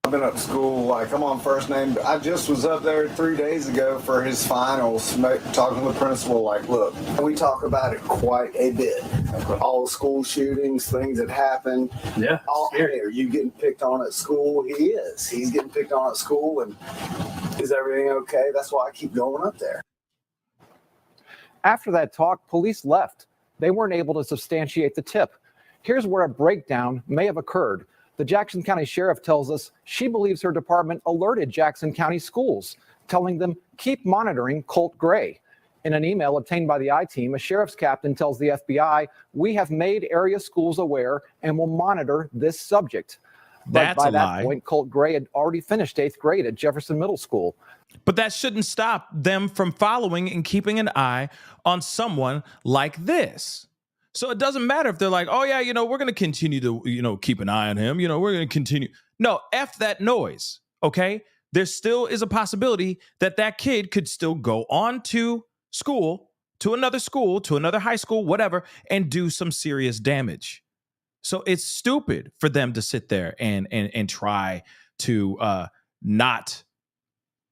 I've been up to school, like I'm on first name. I just was up there 3 days ago for his finals, talking to the principal, like, look, we talk about it quite a bit. All the school shootings, things that happen. Yeah. Hey, are you getting picked on at school? He is. He's getting picked on at school, and is everything okay? That's why I keep going up there. After that talk, police left. They weren't able to substantiate the tip. Here's where a breakdown may have occurred. The Jackson County Sheriff tells us she believes her department alerted Jackson County schools, telling them keep monitoring Colt Gray. In an email obtained by the I-Team, a sheriff's captain tells the FBI, we have made area schools aware and will monitor this subject. But by that point, Colt Gray had already finished 8th grade at Jefferson Middle School. But that shouldn't stop them from following and keeping an eye on someone like this. So it doesn't matter if they're like, oh, yeah, we're going to continue to, keep an eye on him. We're going to continue. No, F that noise. OK, there still is a possibility that kid could still go on to school, to another high school, whatever, and do some serious damage. So it's stupid for them to sit there and try to not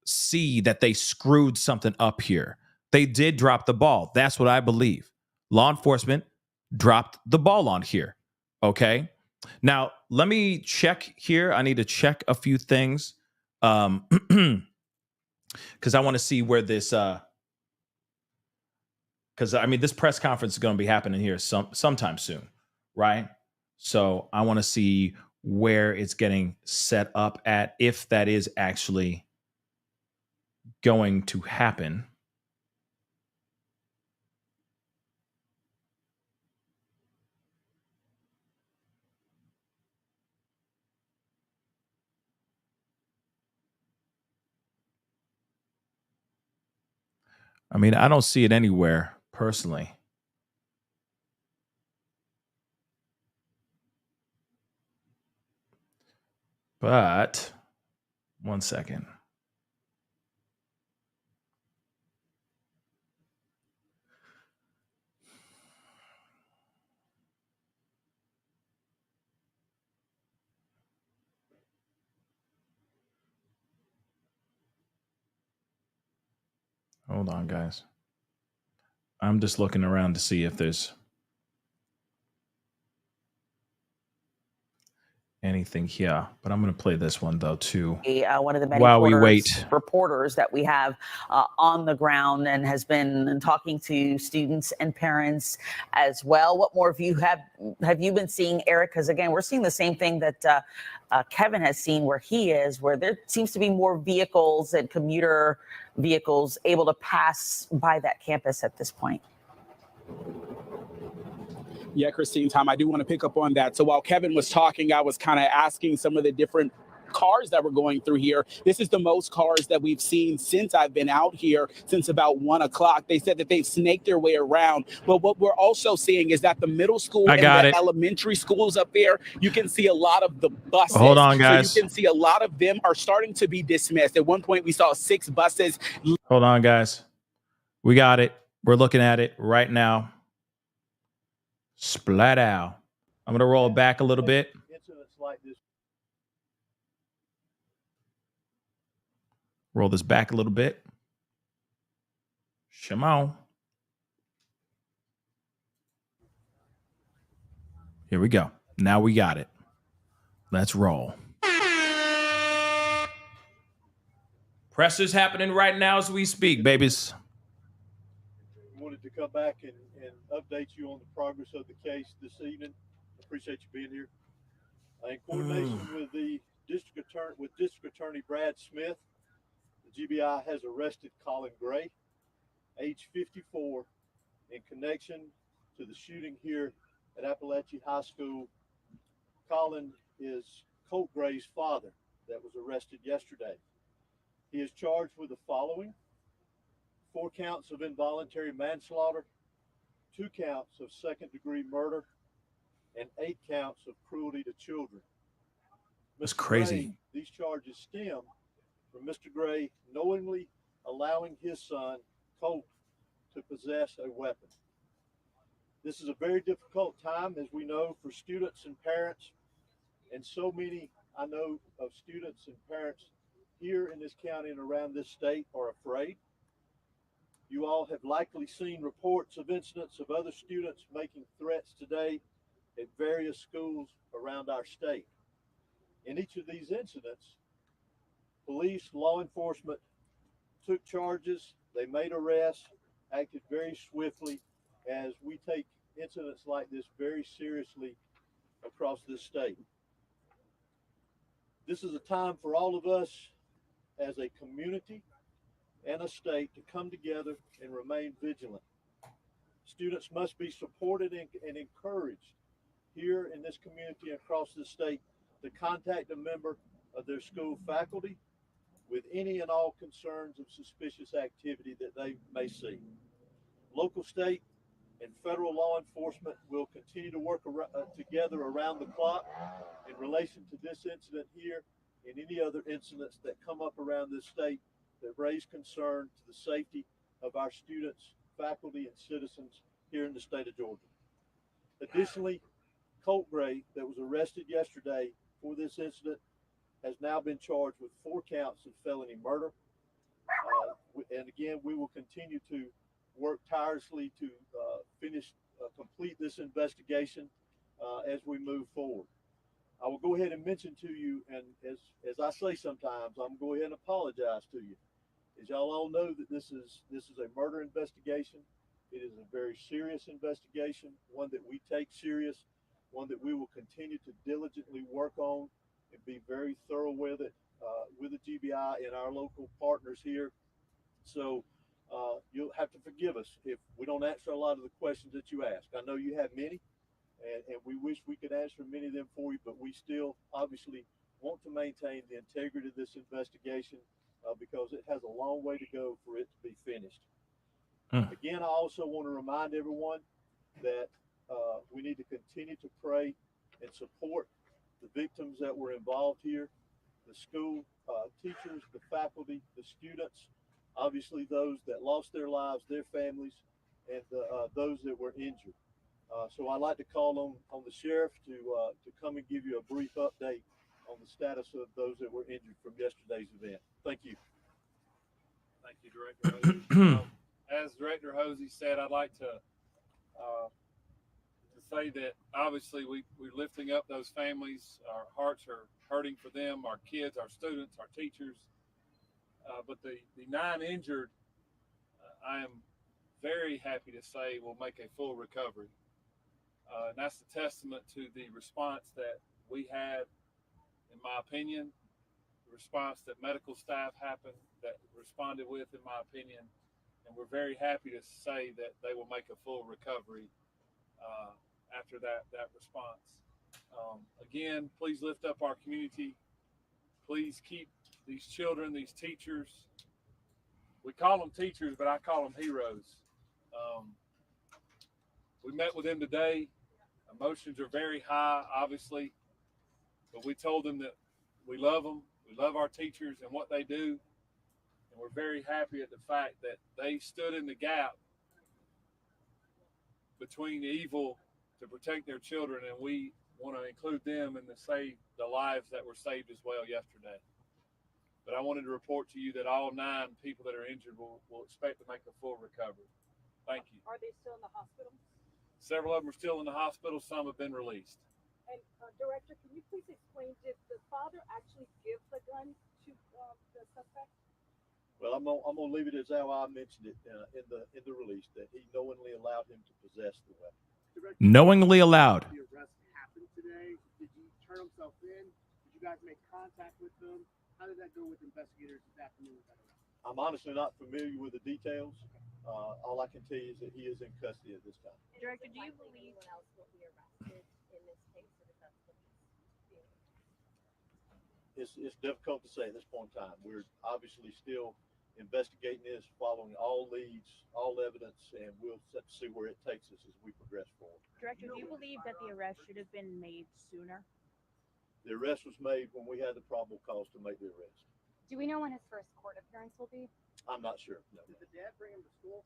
see that they screwed something up here. They did drop the ball. That's what I believe. Law enforcement dropped the ball on here. Okay. Now, let me check here. I need to check a few things. Because I want to see where this because this press conference is going to be happening here sometime soon, right? So I want to see where it's getting set up at, if that is actually going to happen. I don't see it anywhere personally. But 1 second. Hold on, guys. I'm just looking around to see if there's anything here, but I'm going to play this one though too. One of the many While we wait. reporters that we have on the ground and has been talking to students and parents as well. What more have you been seeing, Eric? Because again, we're seeing the same thing that Kevin has seen where he is, where there seems to be more vehicles and commuter vehicles able to pass by that campus at this point. Yeah, Christine, Tom, I do want to pick up on that. So while Kevin was talking, I was kind of asking some of the different cars that were going through here. This is the most cars that we've seen since I've been out here, since about 1 o'clock. They said that they've snaked their way around. But what we're also seeing is that the middle school and the elementary schools up there, you can see a lot of the buses. Hold on, guys. So you can see a lot of them are starting to be dismissed. At one point, we saw 6 buses. Hold on, guys. We got it. We're looking at it right now. Splat out. I'm going to roll it back a little bit. Roll this back a little bit. Shimon. Here we go. Now we got it. Let's roll. Press is happening right now as we speak, babies. Wanted to come back and update you on the progress of the case this evening. Appreciate you being here. In coordination with the district attorney Brad Smith, the GBI has arrested Colt Gray, age 54, in connection to the shooting here at Apalachee High School. Colin is Colt Gray's father that was arrested yesterday. He is charged with the following: 4 counts of involuntary manslaughter, 2 counts of second-degree murder, and 8 counts of cruelty to children. That's crazy. Gray, these charges stem from Mr. Gray knowingly allowing his son, Colt, to possess a weapon. This is a very difficult time, as we know, for students and parents, and so many, I know, of students and parents here in this county and around this state are afraid. You all have likely seen reports of incidents of other students making threats today at various schools around our state. In each of these incidents, police, law enforcement took charges, they made arrests, acted very swiftly, as we take incidents like this very seriously across this state. This is a time for all of us as a community and a state to come together and remain vigilant. Students must be supported and encouraged here in this community across the state to contact a member of their school faculty with any and all concerns of suspicious activity that they may see. Local, state, and federal law enforcement will continue to work together around the clock in relation to this incident here and any other incidents that come up around this state that raise concern to the safety of our students, faculty, and citizens here in the state of Georgia. Additionally, Colt Gray, that was arrested yesterday for this incident, has now been charged with 4 counts of felony murder. And again, we will continue to work tirelessly to complete this investigation as we move forward. I will go ahead and mention to you, and as I say sometimes, I'm going to go ahead and apologize to you. As y'all all know, that this is a murder investigation. It is a very serious investigation, one that we take serious, one that we will continue to diligently work on and be very thorough with it, with the GBI and our local partners here. So you'll have to forgive us if we don't answer a lot of the questions that you ask. I know you have many, and we wish we could answer many of them for you, but we still obviously want to maintain the integrity of this investigation because it has a long way to go for it to be finished. Again, I also want to remind everyone that we need to continue to pray and support the victims that were involved here. the school teachers, the faculty, the students, obviously those that lost their lives, their families, and those that were injured. So I'd like to call on the sheriff to come and give you a brief update on the status of those that were injured from yesterday's event. Thank you. Thank you, Director Hosey. As Director Hosey said, I'd like to say that obviously we're lifting up those families. Our hearts are hurting for them, our kids, our students, our teachers. But the 9 injured, I am very happy to say will make a full recovery. And that's a testament to the response that we had, in my opinion, the response that medical staff responded with, in my opinion. And we're very happy to say that they will make a full recovery after that response. Again, please lift up our community. Please keep these children, these teachers. We call them teachers, but I call them heroes. We met with them today. Emotions are very high, obviously, but we told them that we love them. We love our teachers and what they do. And we're very happy at the fact that they stood in the gap between evil to protect their children, and we want to include them in the lives that were saved as well yesterday. But I wanted to report to you that all 9 people that are injured will expect to make a full recovery. Thank you. Are they still in the hospital? Several of them are still in the hospital. Some have been released. And Director, can you please explain, did the father actually give the gun to the suspect? Well, I'm gonna leave it as how I mentioned it in the release, that he knowingly allowed him to possess the weapon. Director, knowingly allowed. The arrest happened today. Did he turn himself in? Did you guys make contact with him? How did that go with investigators this afternoon? I'm honestly not familiar with the details. All I can tell you is that he is in custody at this time. Director, do you believe anyone else will be arrested in this case, or is that It's difficult to say at this point in time. We're obviously still investigating this, following all leads, all evidence, and we'll see where it takes us as we progress forward. Director, do you believe that the arrest should have been made sooner? The arrest was made when we had the probable cause to make the arrest. Do we know when his first court appearance will be? I'm not sure. No. Did the dad bring him to school?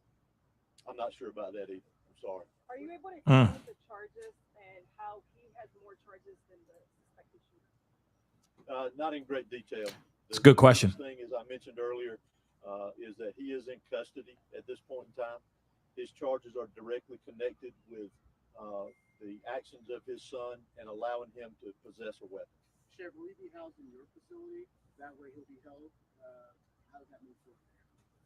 I'm not sure about that either. I'm sorry. Are you able to explain the charges and how he has more charges than the suspected shooter? Not in great detail. It's a good question. The thing, as I mentioned earlier, is that he is in custody at this point in time. His charges are directly connected with the actions of his son and allowing him to possess a weapon. Sheriff, will he be housed in your facility? That way he'll be held. How does that move forward?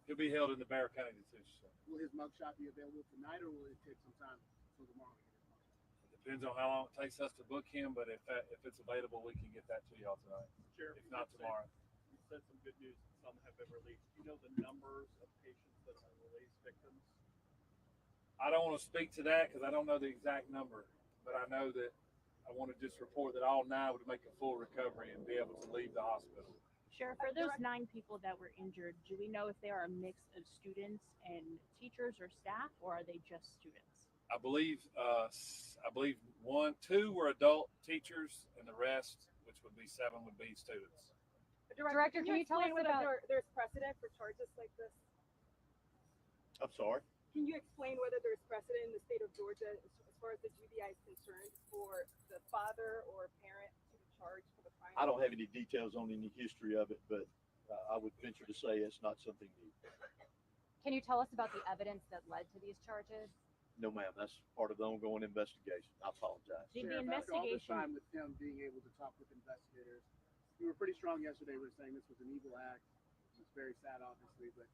He'll be held in the Bear County Detention Center. Will his mugshot be available tonight, or will it take some time until tomorrow? It depends on how long it takes us to book him, but if it's available, we can get that to y'all tonight. Sheriff, if not tomorrow. You said some good news. Some have been released. Do you know the numbers of patients that are released, victims? I don't want to speak to that because I don't know the exact number, but I know that I want to just report that all 9 would make a full recovery and be able to leave the hospital. Sheriff, for those 9 people that were injured, do we know if they are a mix of students and teachers or staff, or are they just students? I believe 2 were adult teachers, and the rest, which would be 7, would be students. Director, can you tell us whether there's precedent for charges like this? I'm sorry? Can you explain whether there's precedent in the state of Georgia as far as the GBI is concerned for the father or parent to be charged for the crime? I don't have any details on any history of it, but I would venture to say it's not something new. Can you tell us about the evidence that led to these charges? No, ma'am. That's part of the ongoing investigation. I apologize. Did Sheriff, the after all this investigation time with him being able to talk with investigators, you were pretty strong yesterday with saying this was an evil act. It's very sad, obviously, but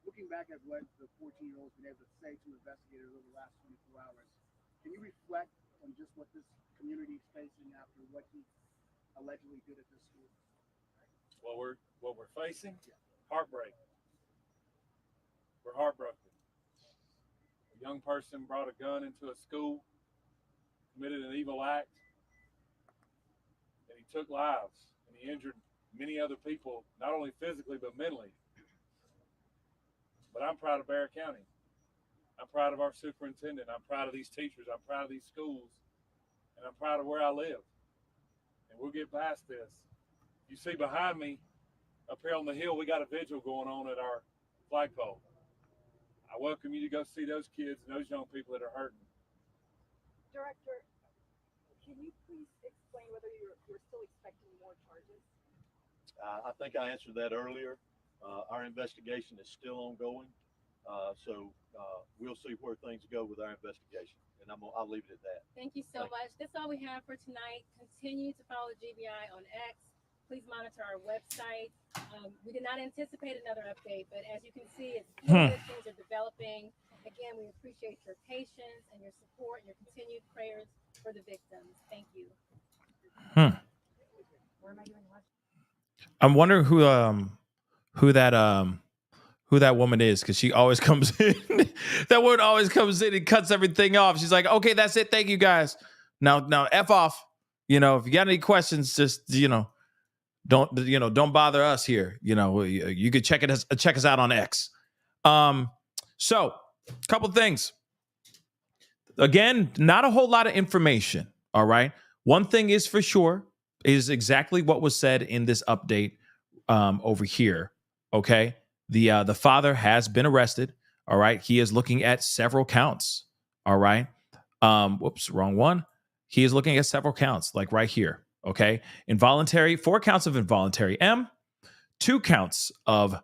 looking back at what the 14-year-old's been able to say to investigators over the last 24 hours, can you reflect on just what this community is facing after what he allegedly did at this school? What we're facing, heartbreak. We're heartbroken. A young person brought a gun into a school, committed an evil act, and he took lives, and he injured many other people, not only physically but mentally. But I'm proud of Bear County. I'm proud of our superintendent. I'm proud of these teachers. I'm proud of these schools. And I'm proud of where I live. And we'll get past this. You see behind me, up here on the hill, we got a vigil going on at our flagpole. I welcome you to go see those kids and those young people that are hurting. Director, can you please explain whether you're still expecting more charges? I think I answered that earlier. Our investigation is still ongoing. So we'll see where things go with our investigation. And I'll leave it at that. Thank you so much. That's all we have for tonight. Continue to follow GBI on X. Please monitor our website. We did not anticipate another update, but as you can see, it's fluid. Things are developing. Again, we appreciate your patience and your support and your continued prayers for the victims. Thank you. Where am I doing what? I'm wondering who that woman is, because she always comes in. That woman always comes in and cuts everything off. She's like, okay, that's it. Thank you guys. Now F off. If you got any questions, just don't bother us here. You could check us out on X. So a couple things. Again, not a whole lot of information. All right. One thing is for sure is exactly what was said in this update over here. Okay. The father has been arrested. All right. He is looking at several counts. All right. Whoops, wrong one. He is looking at several counts, like right here. Okay. 4 counts of involuntary M, 2 counts of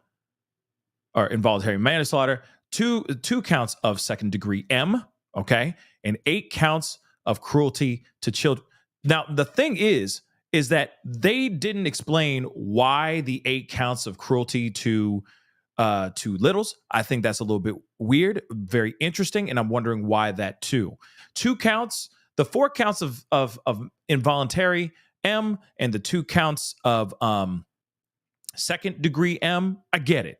involuntary manslaughter, two counts of second-degree M, okay, and 8 counts of cruelty to children. Now, the thing is that they didn't explain why the 8 counts of cruelty to littles. I think that's a little bit weird, very interesting, and I'm wondering why that too. 2 counts, the 4 counts of involuntary M and the 2 counts of second-degree M, I get it.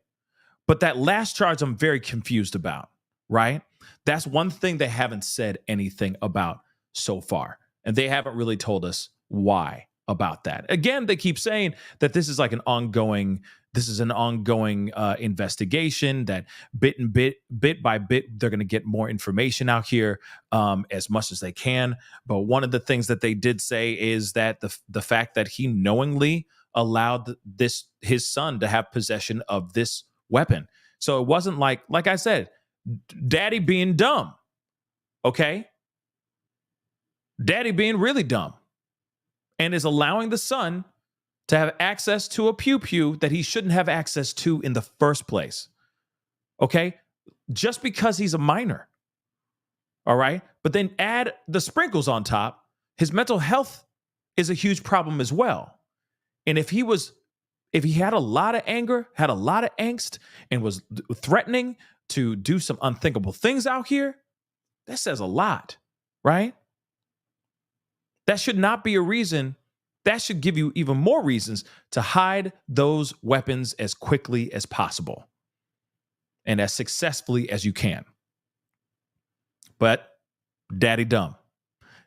But that last charge I'm very confused about, right? That's one thing they haven't said anything about so far. And they haven't really told us why about that. Again, they keep saying that this is like an ongoing investigation, that bit by bit, they're going to get more information out here as much as they can. But one of the things that they did say is that the fact that he knowingly allowed his son to have possession of this weapon. So it wasn't like I said, daddy being dumb. Okay. Daddy being really dumb and is allowing the son to have access to a pew-pew that he shouldn't have access to in the first place. Okay. Just because he's a minor. All right. But then add the sprinkles on top. His mental health is a huge problem as well. And if he had a lot of anger, had a lot of angst, and was threatening to do some unthinkable things out here, that says a lot, right? That should not be a reason. That should give you even more reasons to hide those weapons as quickly as possible and as successfully as you can. But daddy dumb.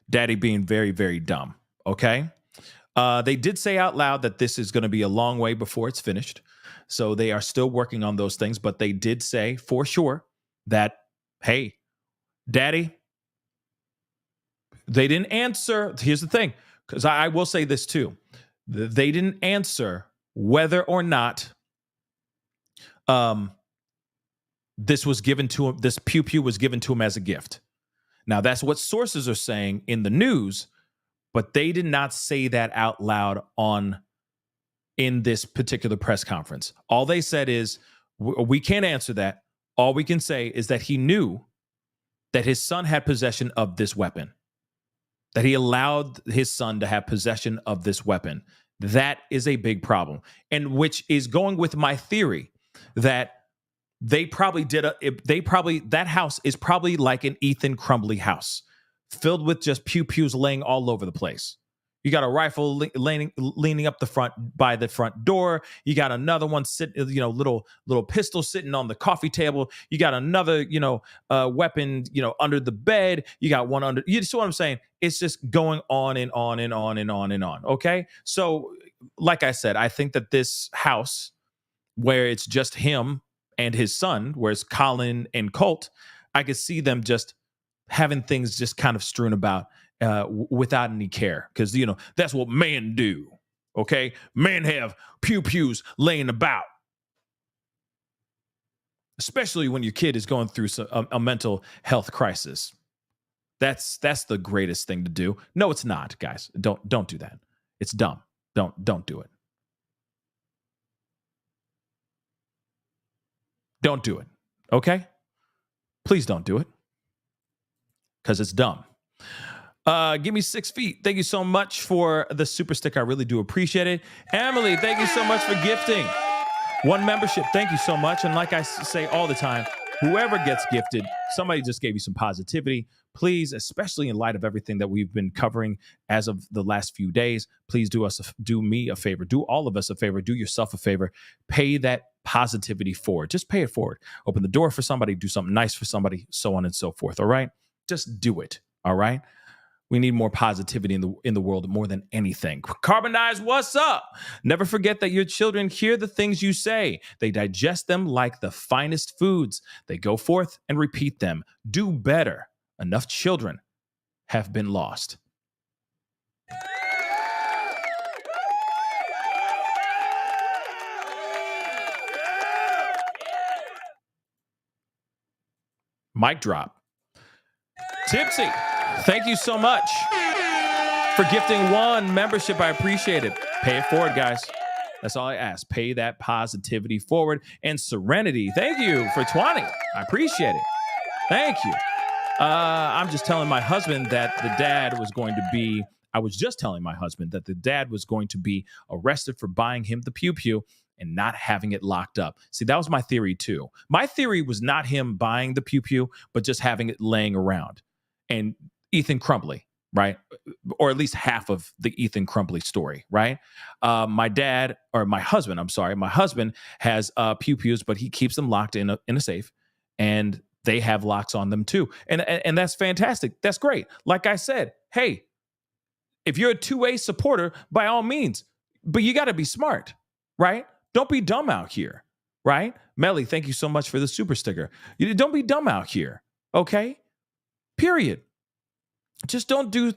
Daddy being very, very dumb, okay? They did say out loud that this is going to be a long way before it's finished. So they are still working on those things, but they did say for sure that, hey, daddy, they didn't answer. Here's the thing, because I will say this too. They didn't answer whether or not this pew-pew was given to him as a gift. Now, that's what sources are saying in the news, but they did not say that out loud in this particular press conference. All they said is, we can't answer that. All we can say is that he knew that his son had possession of this weapon, that he allowed his son to have possession of this weapon. That is a big problem, and which is going with my theory that that house is probably like an Ethan Crumbley house, filled with just pew-pews laying all over the place. You got a rifle leaning up the front by the front door. You got another one sitting, little pistol sitting on the coffee table. You got another, weapon, under the bed. You got one under. You see what I'm saying? It's just going on and on and on and on and on. Okay, so like I said, I think that this house, where it's just him and his son, whereas Colin and Colt, I could see them just having things just kind of strewn about without any care, because that's what men do. Okay? Men have pew-pews laying about. Especially when your kid is going through a mental health crisis. That's the greatest thing to do. No, it's not, guys. Don't do that. It's dumb. Don't do it. Don't do it. Okay? Please don't do it. Because it's dumb. Give me 6 feet. Thank you so much for the super stick. I really do appreciate it. Emily, thank you so much for gifting 1 membership. Thank you so much. And like I say all the time, whoever gets gifted, somebody just gave you some positivity. Please, especially in light of everything that we've been covering as of the last few days, please do me a favor. Do all of us a favor. Do yourself a favor. Pay that positivity forward. Just pay it forward. Open the door for somebody. Do something nice for somebody, so on and so forth. All right? Just do it. All right? We need more positivity in the world more than anything. Carbonize, what's up? Never forget that your children hear the things you say. They digest them like the finest foods. They go forth and repeat them. Do better. Enough children have been lost. Mic drop. Tipsy, thank you so much for gifting 1 membership. I appreciate it. Pay it forward, guys. That's all I ask. Pay that positivity forward. And Serenity, thank you for 20. I appreciate it. Thank you. I'm just telling my husband that the dad was going to be, I was just telling my husband that the dad was going to be arrested for buying him the pew-pew and not having it locked up. See, that was my theory too. My theory was not him buying the pew-pew, but just having it laying around. And Ethan Crumbley, right? Or at least half of the Ethan Crumbley story, right? My husband has pew-pews, but he keeps them locked in a safe. And they have locks on them too. And that's fantastic. That's great. Like I said, hey, if you're a 2A supporter, by all means, but you got to be smart, right? Don't be dumb out here, right? Melly, thank you so much for the super sticker. Don't be dumb out here, okay? Period. Just don't do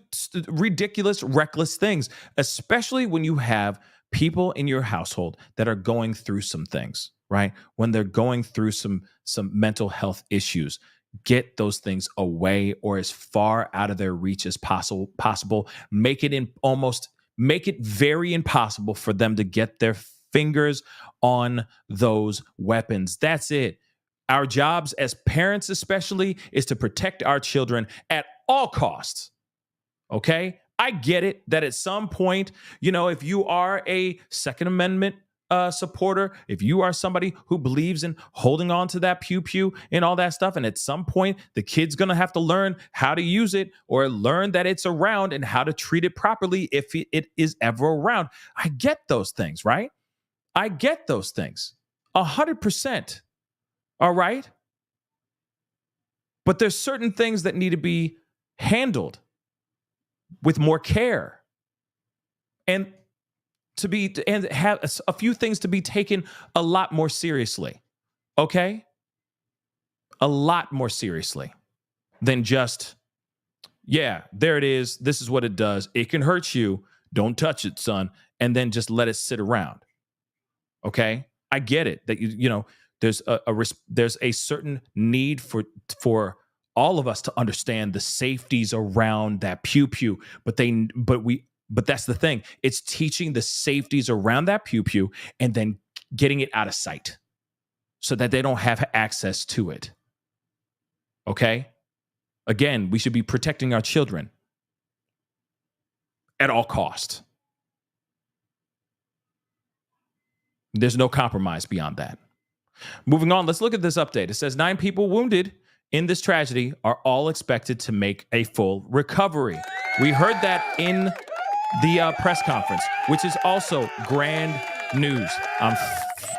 ridiculous, reckless things, especially when you have people in your household that are going through some things, right? When they're going through some mental health issues, get those things away or as far out of their reach as possible. Make it very impossible for them to get their fingers on those weapons. That's it. Our jobs as parents especially is to protect our children at all costs. Okay? I get it that at some point, if you are a Second Amendment supporter, if you are somebody who believes in holding on to that pew-pew and all that stuff, and at some point the kid's going to have to learn how to use it or learn that it's around and how to treat it properly if it is ever around. I get those things, right? I get those things 100%. All right? But there's certain things that need to be handled with more care and have a few things to be taken a lot more seriously. Okay? A lot more seriously than just, yeah, there it is. This is what it does. It can hurt you. Don't touch it, son. And then just let it sit around. Okay? I get it that there's a certain need for all of us to understand the safeties around that pew-pew, but that's the thing. It's teaching the safeties around that pew-pew and then getting it out of sight so that they don't have access to it. Okay? Again, we should be protecting our children at all costs. There's no compromise beyond that. Moving on, let's look at this update. It says 9 people wounded in this tragedy are all expected to make a full recovery. We heard that in the press conference, which is also grand news. I'm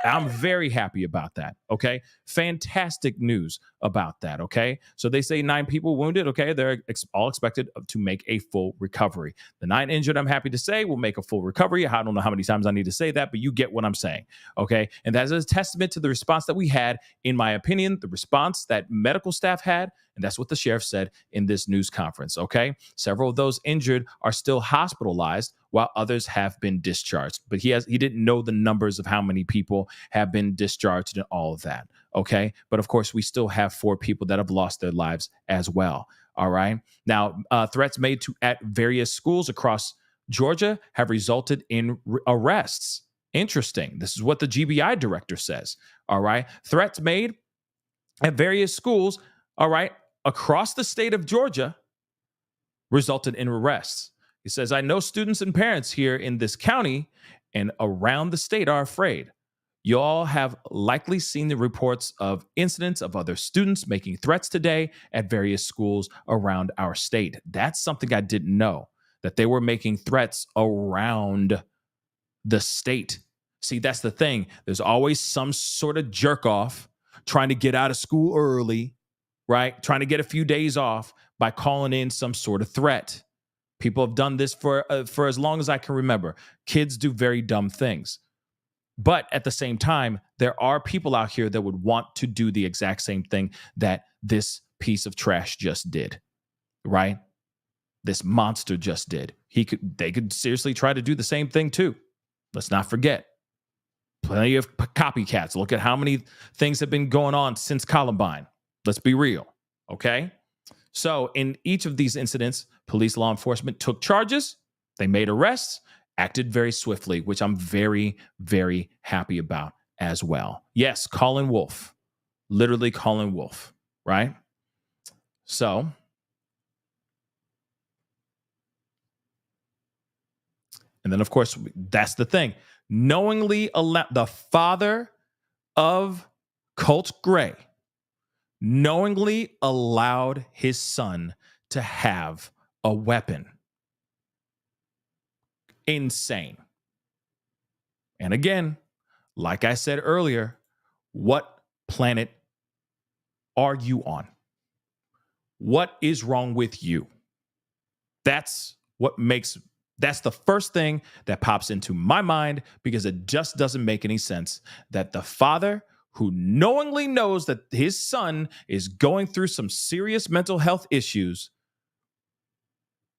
I'm very happy about that. Okay. Fantastic news about that. Okay. So they say 9 people wounded. Okay. They're all expected to make a full recovery. The 9 injured, I'm happy to say, will make a full recovery. I don't know how many times I need to say that, but you get what I'm saying. Okay. And that is a testament to the response that we had, in my opinion, the response that medical staff had. And that's what the sheriff said in this news conference. Okay. Several of those injured are still hospitalized while others have been discharged. But he didn't know the numbers of how many people have been discharged and all of that. Okay. But of course, we still have 4 people that have lost their lives as well. All right. Now, threats made at various schools across Georgia have resulted in arrests. Interesting. This is what the GBI director says. All right. Threats made at various schools, all right, across the state of Georgia resulted in arrests. He says, I know students and parents here in this county and around the state are afraid. You all have likely seen the reports of incidents of other students making threats today at various schools around our state. That's something I didn't know, that they were making threats around the state. See, that's the thing. There's always some sort of jerk off trying to get out of school early, right? Trying to get a few days off by calling in some sort of threat. People have done this for as long as I can remember. Kids do very dumb things. But at the same time, there are people out here that would want to do the exact same thing that this piece of trash just did, right? This monster just did. They could seriously try to do the same thing too. Let's not forget. Plenty of copycats. Look at how many things have been going on since Columbine. Let's be real, okay? So in each of these incidents, police law enforcement took charges, they made arrests, acted very swiftly, which I'm very, very happy about as well. Yes, Colin Wolfe, literally Colin Wolfe, right? So and then, of course, that's the thing. Knowingly the father of Colt Gray knowingly allowed his son to have a weapon. Insane. And again, like I said earlier, what planet are you on? What is wrong with you? That's the first thing that pops into my mind, because it just doesn't make any sense that the father who knowingly knows that his son is going through some serious mental health issues,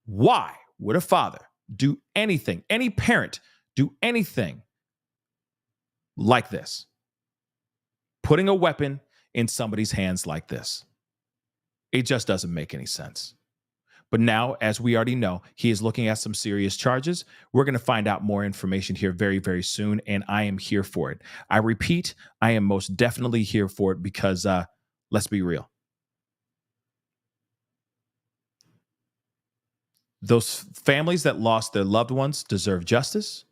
why would a father do anything, any parent do anything like this? Putting a weapon in somebody's hands like this. It just doesn't make any sense. But now, as we already know, he is looking at some serious charges. We're going to find out more information here very, very soon, and I am here for it. I repeat, I am most definitely here for it because, let's be real. Those families that lost their loved ones deserve justice,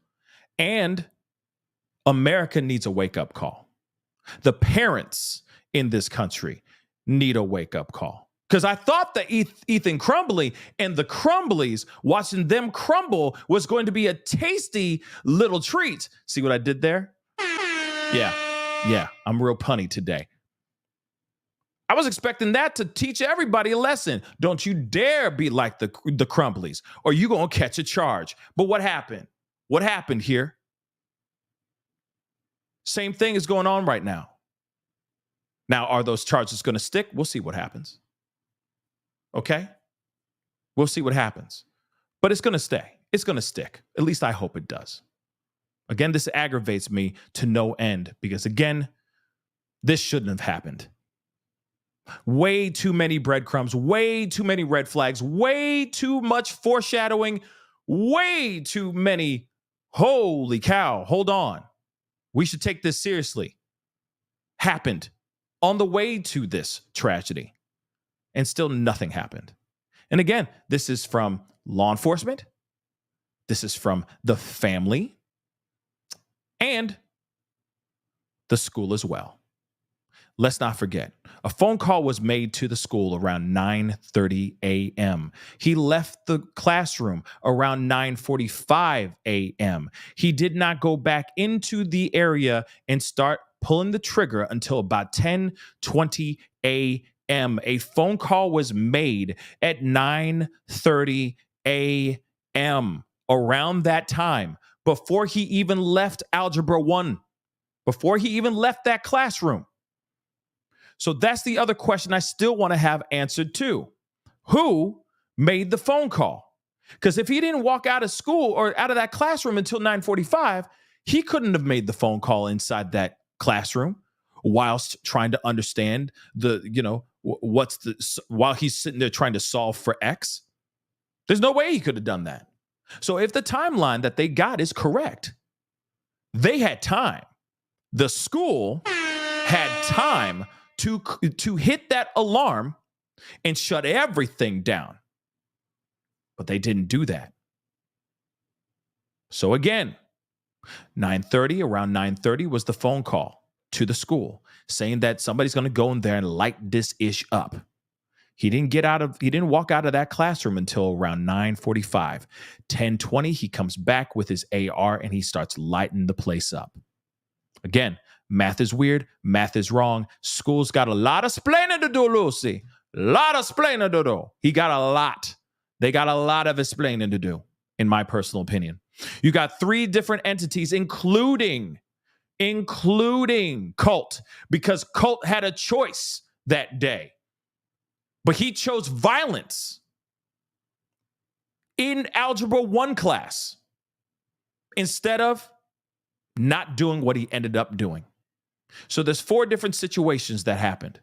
and America needs a wake-up call. The parents in this country need a wake-up call. Because I thought that Ethan Crumbly and the Crumblies, watching them crumble, was going to be a tasty little treat. See what I did there? Yeah, I'm real punny today. I was expecting that to teach everybody a lesson. Don't you dare be like the Crumblies, or you're going to catch a charge. But what happened? What happened here? Same thing is going on right now. Now, are those charges going to stick? We'll see what happens. Okay? We'll see what happens. But it's going to stay. It's going to stick. At least I hope it does. Again, this aggravates me to no end because, again, this shouldn't have happened. Way too many breadcrumbs, way too many red flags, way too much foreshadowing, way too many. Holy cow, hold on. We should take this seriously. Happened on the way to this tragedy. And still nothing happened. And again, this is from law enforcement. This is from the family and the school as well. let's not forget, a phone call was made to the school around 9:30 a.m. He left the classroom around 9:45 a.m. He did not go back into the area and start pulling the trigger until about 10:20 a.m. A phone call was made at 9:30 a.m. around that time, before he even left Algebra 1, before he even left that classroom. So that's the other question I still want to have answered too. Who made the phone call? Because if he didn't walk out of school or out of that classroom until 9:45, he couldn't have made the phone call inside that classroom whilst trying to understand while he's sitting there trying to solve for X. There's no way he could have done that. So if the timeline that they got is correct, they had time. The school had time to hit that alarm and shut everything down. But they didn't do that. So again, around 9:30 was the phone call to the school saying that somebody's going to go in there and light this ish up. He didn't walk out of that classroom until around 9:45. 10:20, he comes back with his AR and he starts lighting the place up. Again, math is weird. Math is wrong. School's got a lot of explaining to do, Lucy. A lot of explaining to do. He got a lot. They got a lot of explaining to do, in my personal opinion. You got 3 different entities, including Colt, because Colt had a choice that day. But he chose violence in Algebra 1 class instead of not doing what he ended up doing. So there's 4 different situations that happened.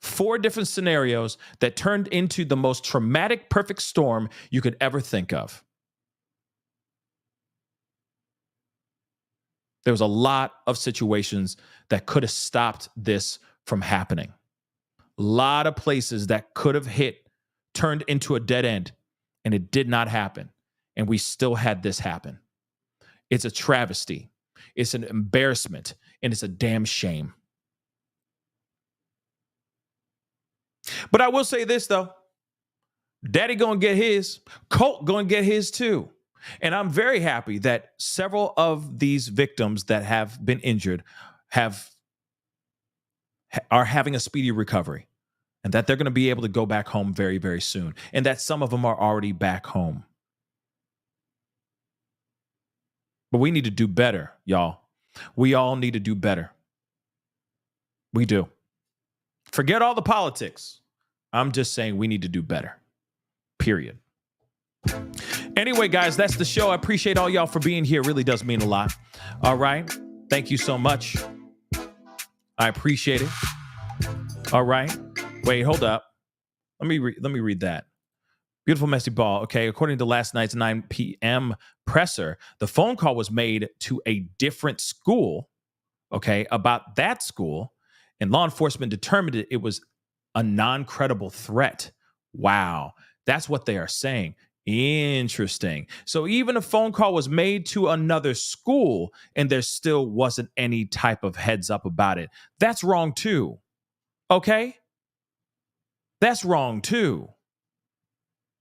4 different scenarios that turned into the most traumatic perfect storm you could ever think of. There was a lot of situations that could have stopped this from happening. A lot of places that could have turned into a dead end, and it did not happen. And we still had this happen. It's a travesty. It's an embarrassment, and it's a damn shame. But I will say this, though. Daddy gonna get his. Colt gonna get his, too. And I'm very happy that several of these victims that have been injured are having a speedy recovery, and that they're going to be able to go back home very, very soon, and that some of them are already back home. But we need to do better, y'all. We all need to do better. We do. Forget all the politics. I'm just saying we need to do better. Period. Anyway, guys, that's the show. I appreciate all y'all for being here. It really does mean a lot. All right. Thank you so much. I appreciate it. All right. Wait, hold up. Let me read that. Beautiful messy ball. Okay. According to last night's 9 p.m. presser, the phone call was made to a different school, okay, about that school, and law enforcement determined it was a non-credible threat. Wow. That's what they are saying. Interesting. So even a phone call was made to another school and there still wasn't any type of heads up about it. That's wrong too. Okay? That's wrong too.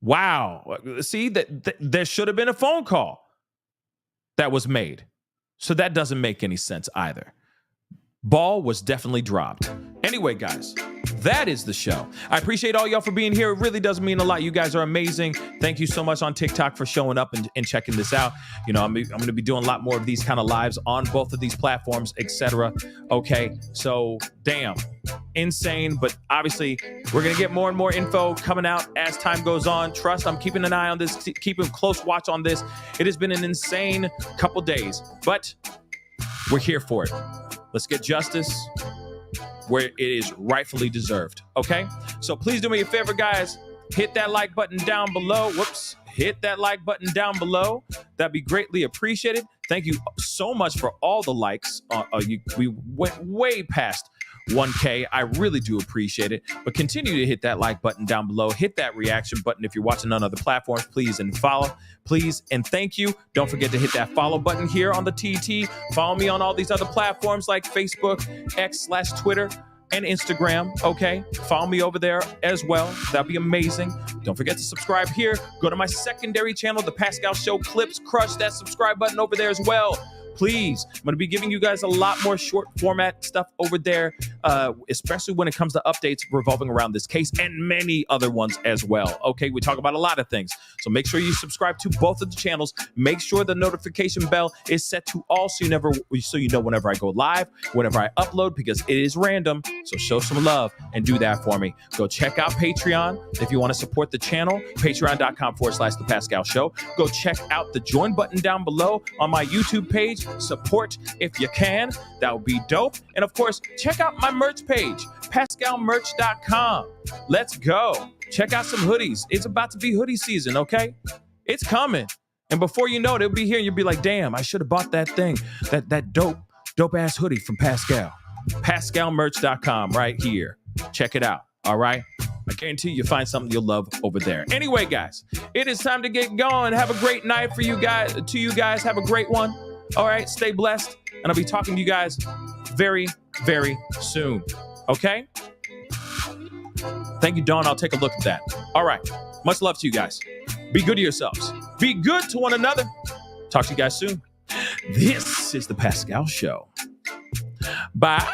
Wow. See, that there should have been a phone call that was made. So that doesn't make any sense either. Ball was definitely dropped. Anyway, guys, that is the show. I appreciate all y'all for being here. It really does mean a lot. You guys are amazing. Thank you so much on TikTok for showing up and checking this out. You know, I'm going to be doing a lot more of these kind of lives on both of these platforms, etc. Okay, so damn, insane. But obviously, we're going to get more and more info coming out as time goes on. Trust, I'm keeping an eye on this, keeping close watch on this. It has been an insane couple days, but we're here for it. Let's get justice where it is rightfully deserved. Okay? So please do me a favor, guys. Hit that like button down below. Whoops. Hit that like button down below. That'd be greatly appreciated. Thank you so much for all the likes. We went way past 1K. I really do appreciate it. But continue to hit that like button down below. Hit that reaction button if you're watching on other platforms, please, and follow. Please and thank you. Don't forget to hit that follow button here on the TT. Follow me on all these other platforms like Facebook, X/Twitter, and Instagram. Okay, follow me over there as well. That'd be amazing. Don't forget to subscribe here. Go to my secondary channel, The Pascal Show Clips. Crush that subscribe button over there as well. Please, I'm going to be giving you guys a lot more short format stuff over there, especially when it comes to updates revolving around this case and many other ones as well. Okay, we talk about a lot of things. So make sure you subscribe to both of the channels. Make sure the notification bell is set to all so you know whenever I go live, whenever I upload, because it is random. So show some love and do that for me. Go check out Patreon if you want to support the channel, patreon.com/The Pascal Show. Go check out the join button down below on my YouTube page. Support if you can. That would be dope. And of course, check out my merch page, pascalmerch.com. Let's go. Check out some hoodies. It's about to be hoodie season, okay? It's coming. And before you know it, it'll be here and you'll be like, damn, I should have bought that thing, that dope ass hoodie from Pascal. Pascalmerch.com right here. Check it out. All right. I guarantee you'll find something you'll love over there. Anyway, guys, it is time to get going. Have a great night for you guys. To you guys, have a great one. All right, stay blessed, and I'll be talking to you guys very, very soon, okay? Thank you, Dawn. I'll take a look at that. All right, much love to you guys. Be good to yourselves. Be good to one another. Talk to you guys soon. This is The Pascal Show. Bye.